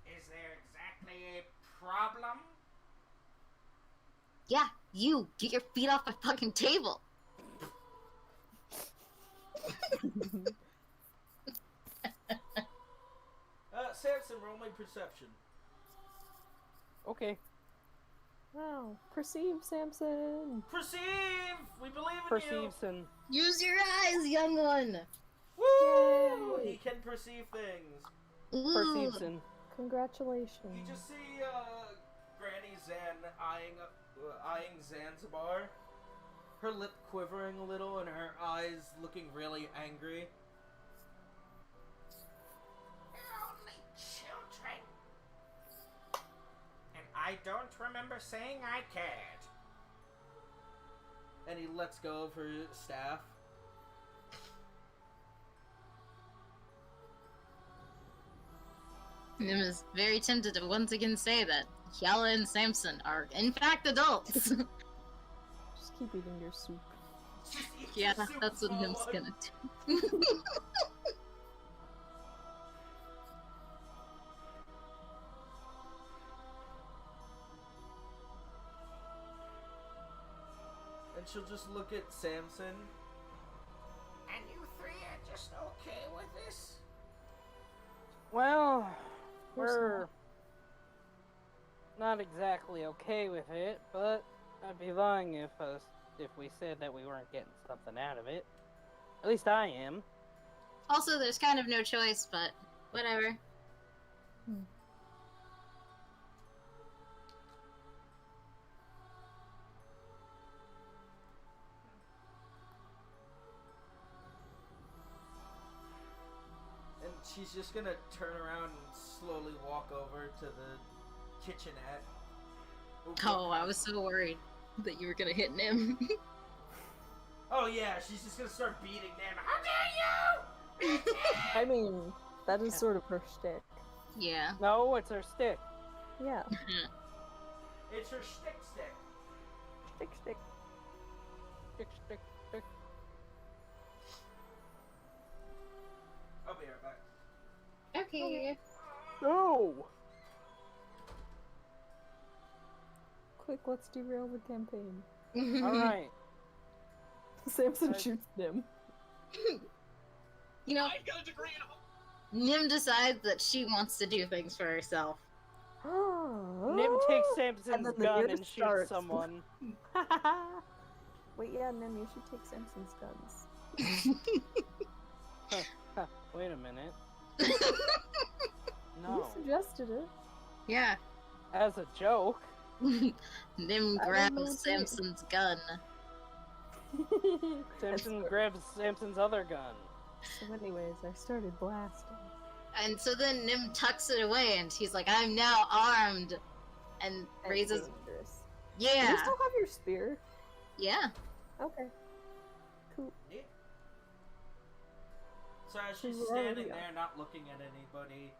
Is there exactly a problem? Yeah, you get your feet off my fucking table. Samson, roll my perception. Okay. Wow. Perceive, Samson. Perceive! We believe in you! Perceives and Use your eyes, young one. Woo! Yay. He can perceive things. Ooh. perceives and Congratulations. You just see Granny Zan eyeing Zanzibar, her lip quivering a little and her eyes looking really angry. They're only children. And I don't remember saying I cared. And he lets go of her staff. Nim is very tempted to once again say that Yala and Samson are in fact adults. Just keep eating your soup. Just eat Yeah, the soup, that's what Nim's Paul. gonna do. And she'll just look at Samson. And you three are just okay with this? well, we're not exactly okay with it, but I'd be lying if we said that we weren't getting something out of it. At least I am. Also, there's kind of no choice, but whatever. And she's just gonna turn around and slowly walk over to the kitchenette. Oh, I was so worried that you were gonna hit Nim. Oh yeah, she's just gonna start beating them. How dare you! I mean, that is sort of her shtick. Yeah. No, it's her stick. Yeah. It's her stick. Stick, stick. Stick, stick, stick. I'll be right back. Okay. No! Quick, let's derail the campaign. Alright. Samson shoots Nim. You know, Nim decides that she wants to do things for herself. Nim takes Samson's then the gun music and shoots starts. someone. Wait, yeah, Nim, you should take Samson's guns. Wait a minute. You No. suggested it. Yeah. As a joke. Nim I don't know grabs what to do. Samson's gun. Samson grabs Samson's other gun. So anyways, I started blasting. And so then Nim tucks it away and he's like, I'm now armed. And That's raises. dangerous. Do Yeah. you still have your spear? Yeah. Okay. Cool. Yeah. So as she's She's standing already there, not looking at anybody,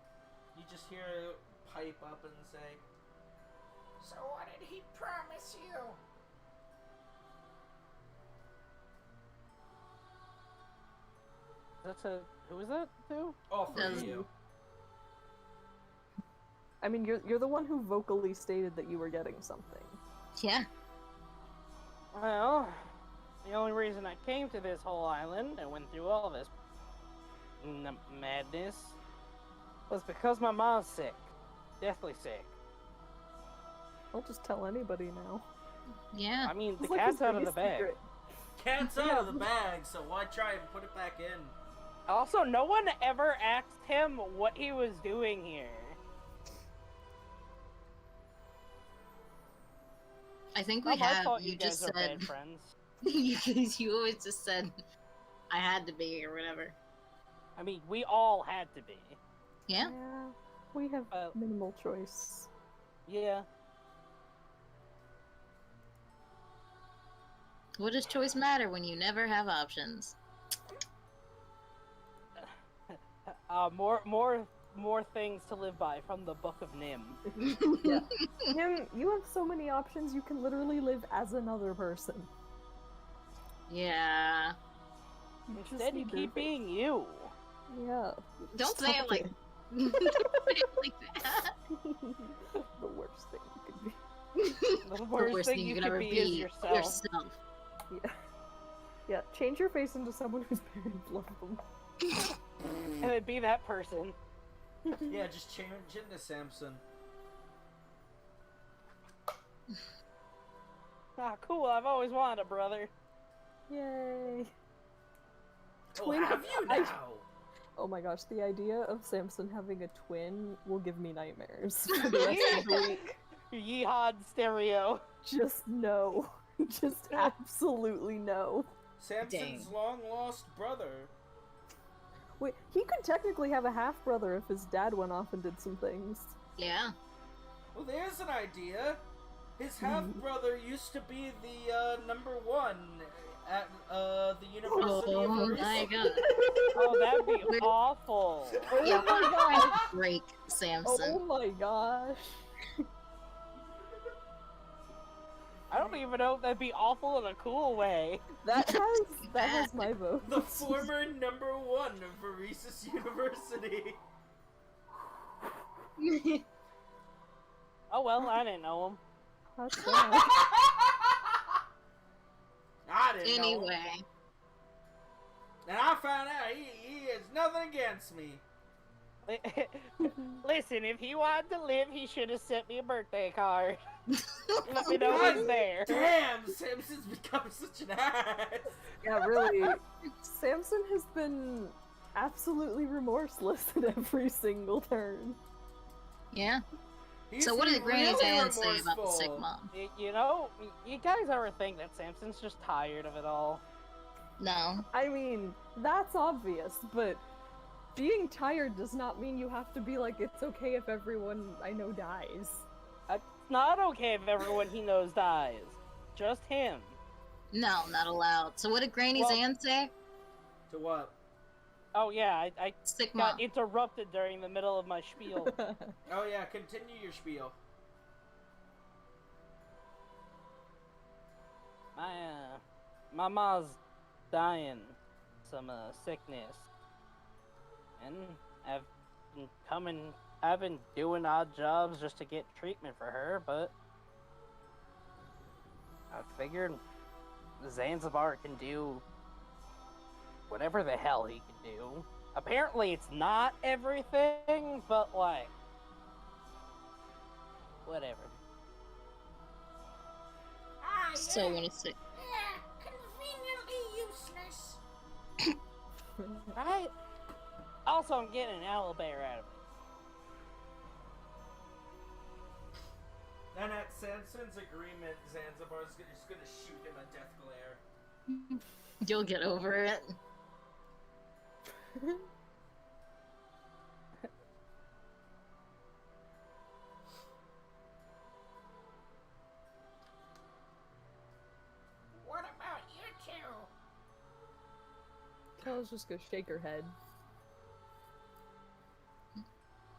you just hear her pipe up and say, "So what did he promise you?" Who is that to? Oh, for Does- you. I mean, you're the one who vocally stated that you were getting something. Yeah. Well, the only reason I came to this whole island and went through all this madness was because my mom's sick. Deathly sick. I'll just tell anybody now. Yeah. I mean, the It's like cat's his out of the biggest bag. secret. Cat's out of the bag, so why try and put it back in? Also, no one ever asked him what he was doing here. I think we Not my have. fault You guys just are said. bad friends. You always just said, I had to be or whatever. I mean, we all had to be. Yeah. We have Uh, minimal choice. Yeah. What does choice matter when you never have options? More things to live by from the Book of Nim. Yeah. Him, you have so many options, you can literally live as another person. Yeah. You just Instead, you need to- keep being you. Yeah. Don't say it Stop like. it. Don't say it like that. The worst thing you could be. The worst thing you could could ever be is yourself. Yeah. Yeah, change your face into someone whose parents love them. And then be that person. Yeah, just change into Samson. Ah, cool, I've always wanted a brother. Yay. Oh, Twin- have you I- now? Oh my gosh, the idea of Samson having a twin will give me nightmares for the rest of the week. Yeehaw stereo. Just no. Just absolutely no. Samson's long-lost brother. Wait, he could technically have a half-brother if his dad went off and did some things. Yeah. Well, there's an idea. His half-brother used to be the #1 at the University of Oh Orissa. my god. Oh, that'd be awful. Yeah, Oh my we're gosh! break Samson. Oh my gosh! I don't even know if that'd be awful in a cool way. That has my vote. The former #1 of Orissa's University. Oh well, I didn't know him. That's sad. I didn't know. Anyway. And I found out he has nothing against me. Listen, if he wanted to live, he should have sent me a birthday card. Let me know God he's there. Damn, Samson's become such an ass. Yeah, really. Samson has been absolutely remorseless at every single turn. Yeah. He's So what did been Granny's really aunt say about the remorseful. sick mom? You know, you guys ever think that Samson's just tired of it all? No. I mean, that's obvious, but being tired does not mean you have to be like, it's okay if everyone I know dies. It's not okay if everyone he knows dies. Just him. No, not allowed. So what did Granny's Well- aunt say? To what? Oh yeah, I Sick mom. got interrupted during the middle of my spiel. Oh yeah, continue your spiel. My ma's dying some sickness, and I've been doing odd jobs just to get treatment for her, but I figured Zanzibar can do whatever the hell he can do. Apparently it's not everything, but like, whatever. Ah, So yeah. innocent. Yeah, conveniently useless. Right? Also, I'm getting an owlbear out of it. And at Samson's agreement, Zanzibar's just gonna shoot him a death glare. You'll get over it. What about you two? Kel's just gonna shake her head.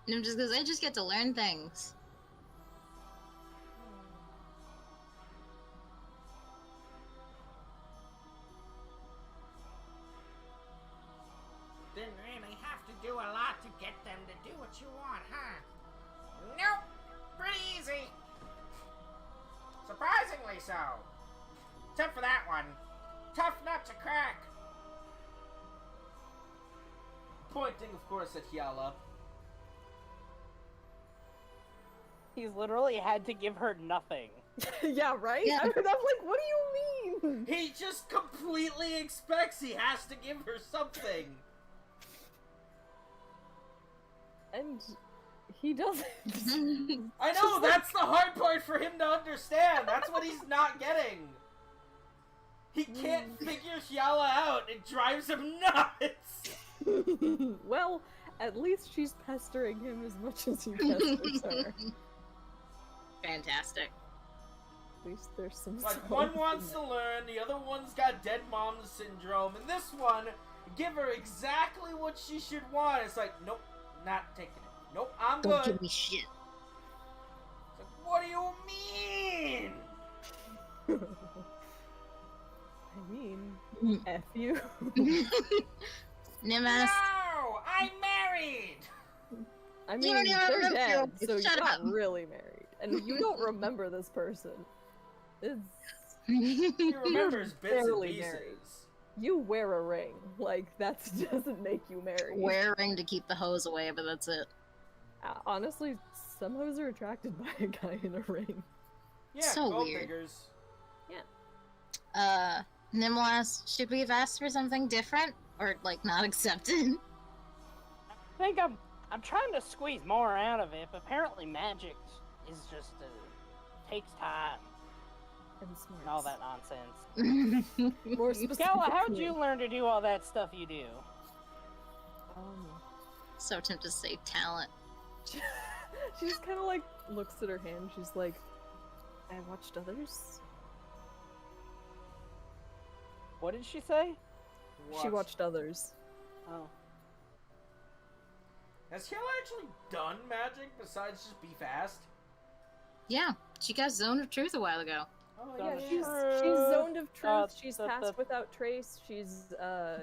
No, just because I just get to learn things. Didn't really have to do a lot to get them to do what you want, huh? Nope. Pretty easy. Surprisingly so. Except for that one. Tough nut to crack. Pointing, of course, at Hyala. He's literally had to give her nothing. Yeah, right? Yeah. I'm like, what do you mean? He just completely expects he has to give her something. And he doesn't. I know, that's the hard part for him to understand. That's what he's not getting. He can't figure Hyala out. It drives him nuts. Well, at least she's pestering him as much as he pesters her. Fantastic. At least there's some Like, salt one in wants it. to learn, the other one's got dead mom syndrome, and this one, give her exactly what she should want. It's like, nope, not taking it. Nope, I'm Don't good. give me shit. It's like, what do you mean? I mean, F you. Nimas. No, I'm married. I You mean, don't even they're remember dead, you. so Shut you're not up. really married. And you don't remember this person. It's... He remembers bits and barely pieces. married. You wear a ring. Like, that doesn't make you married. Wear a ring to keep the hose away, but that's it. Honestly, some hoes are attracted by a guy in a ring. Yeah, So gold weird. diggers. Nimlas, should we have asked for something different? Or, like, not accepted? I think I'm trying to squeeze more out of it, but apparently magic is just takes time And smarts. and all that nonsense. More specifically. Gala, how'd you learn to do all that stuff you do? So tempted to say talent. She just kind of like looks at her hand. She's like, I watched others. What did she say? She watched others. Oh. Has Hyala actually done magic besides just be fast? Yeah, she got Zone of Truth a while ago. Oh, Zone yeah, of She's Truth. zoned of truth. She's the- passed without trace. She's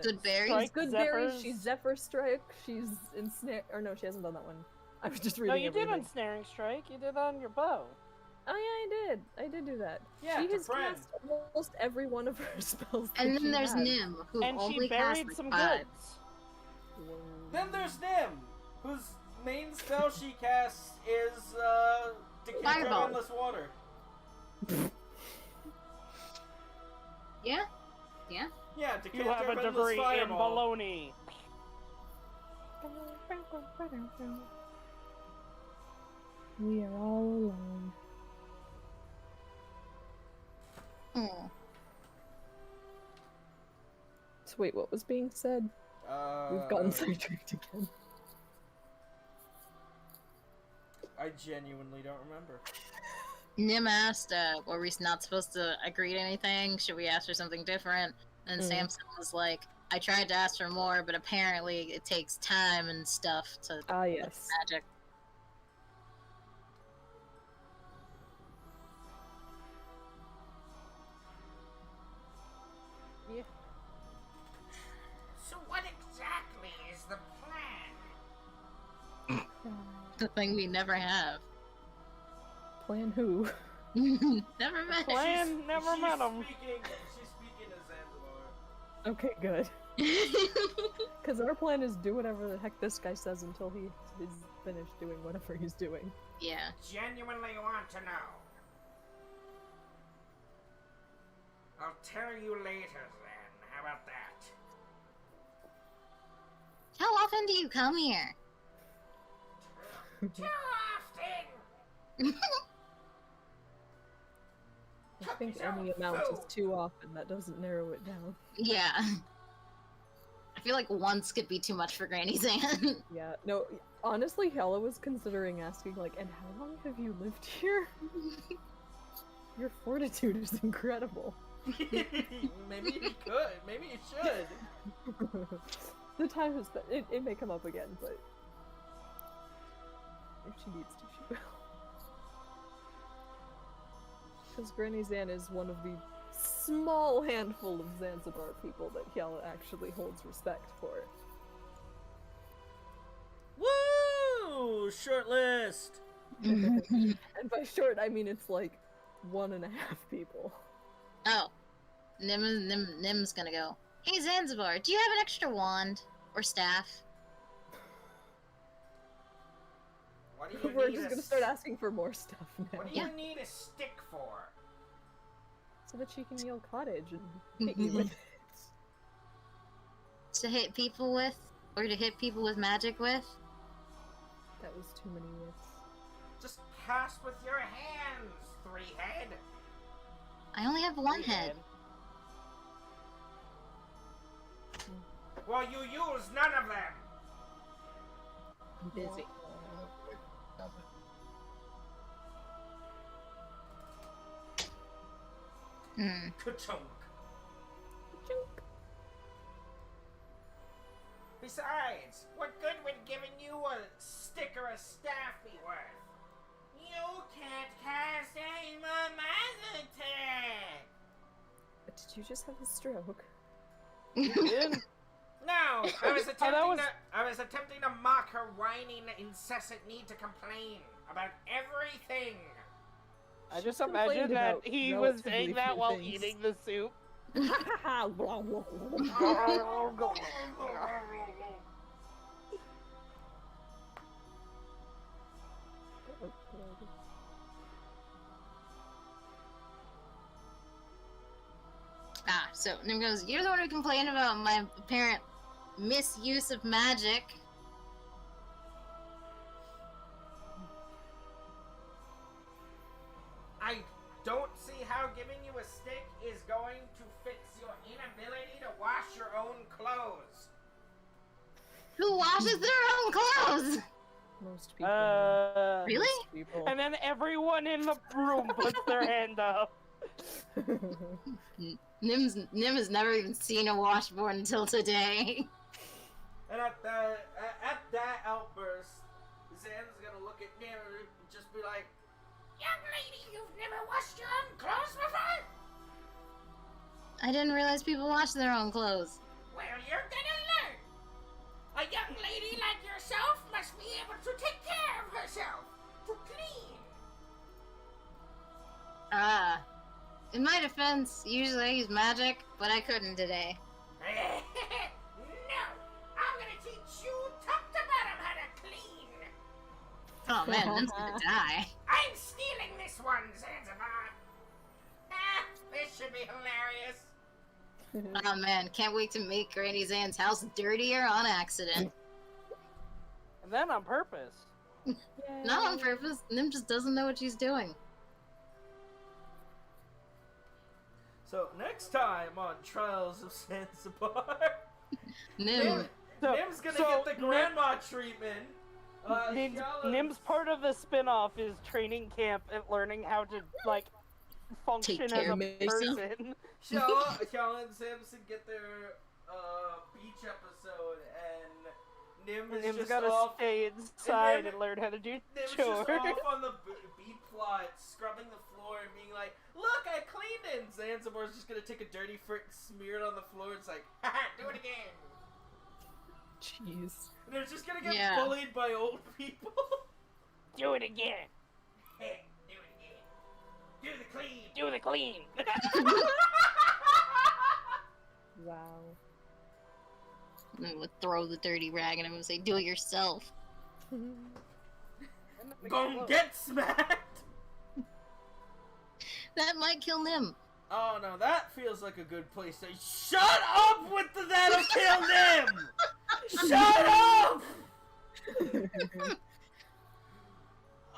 Good berries. Strike good berry. Zephyrs. She's Zephyr Strike. She's ensnare. Or no, she hasn't done that one. I was just No, reading. you did everything. ensnaring strike. You did that on your bow. Oh yeah, I did. I did do that. Yeah, she to has friend. cast almost every one of her spells. that And then she there's has. Nim, who And only she cast buried like some 5. goods. Then there's Nim, whose main spell she casts is Decanter of Fireball. Endless Water. Yeah? Yeah? Yeah, You Decanter have of a Endless degree in Fireball. baloney. We are all alone. Oh. So wait, what was being said? We've gotten sidetracked again. I genuinely don't remember. Nim asked, were we not supposed to agree to anything? Should we ask for something different? And Samson was like, I tried to ask for more, but apparently it takes time and stuff to Ah, yes. magic. thing we never have. Plan who? Never met. Plan never met him. She's speaking to Zanzibar. Okay, good. Because our plan is do whatever the heck this guy says until he is finished doing whatever he's doing. Yeah. Genuinely want to know. I'll tell you later then. How about that? How often do you come here? Too often! I think any amount is too often. That doesn't narrow it down. Yeah. I feel like once could be too much for Granny Zan. Yeah, no, honestly, Hella was considering asking, like, and how long have you lived here? Your fortitude is incredible. Maybe he could. Maybe he should. The time has been. It may come up again, but if she needs to, she will. Because Granny Zan is one of the small handful of Zanzibar people that Hella actually holds respect for. Woo! Short list. And by short, I mean it's like 1.5 people. Oh. Nim's gonna go. Hey Zanzibar, do you have an extra wand? Or staff? What do you We're need just a gonna start asking for more stuff now. What do you need a stick for? So that she can yell cottage and hit you with it. To hit people with? Or to hit people with magic with? That was too many words. Just cast with your hands, 3-head. I only have one head. Well, you use none of them. I'm busy. Hmm. Ka-chunk. Besides, what good would giving you a stick or a staff be worth? You can't cast any more magic attack. Did you just have a stroke? No, I was was- attempting to mock her whining, incessant need to complain about everything. I just complained imagine that about he was relatively saying that few while things. eating the soup. Ah, so Nim goes, you're the one who complained about my apparent misuse of magic. I don't see how giving you a stick is going to fix your inability to wash your own clothes. Who washes their own clothes? Most people. Really? Most people. And then everyone in the room puts their hand up. Nim has never even seen a washboard until today. And at that outburst, Zan's gonna look at Nim and just be like, "Young lady, you've never washed your own clothes before? I didn't realize people wash their own clothes. Well, you're gonna learn. A young lady like yourself must be able to take care of herself, to clean." In my defense, usually I use magic, but I couldn't today. No, I'm gonna teach you top to bottom how to clean. Oh man, Nim's gonna die. I'm stealing this one, Zanzibar. This should be hilarious. Oh man, can't wait to make Granny Zan's house dirtier on accident. And then on purpose. Not on purpose, Nim just doesn't know what she's doing. So next time on Trials of Zanzibar, Nim. Nim's gonna get the grandma treatment. Nim's part of the spin-off is training camp and learning how to, like, function Take as care a of yourself. person. Shalla and Samson get their beach episode, and Nim's Nim's just gotta off. stay inside Nim- and learn how to do Nim's chores. just off on the B-plot, scrubbing the floor and being like, "Look, I cleaned it." And Zanzibar's just gonna take a dirty frick, smear it on the floor. It's like, haha, do it again. Jeez. And they're just gonna get Yeah. bullied by old people. Do it again. Hey, do it again. Do the clean. Do the clean. Wow. And then would throw the dirty rag at him and say, "Do it yourself." Gon' get smacked. That might kill him. Oh no, that feels like a good place to shut up with the that'll kill them. Shut up.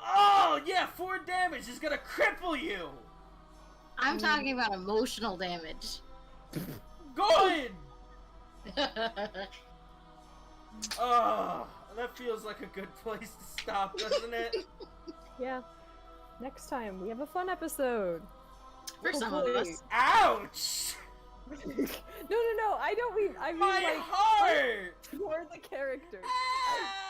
Oh yeah, 4 damage is gonna cripple you. I'm talking about emotional damage. Good. Oh, that feels like a good place to stop, doesn't it? Yeah. Next time, we have a fun episode. For some of Hopefully. us. Ouch! No, I don't mean, I mean My like, heart! for the characters. Ah!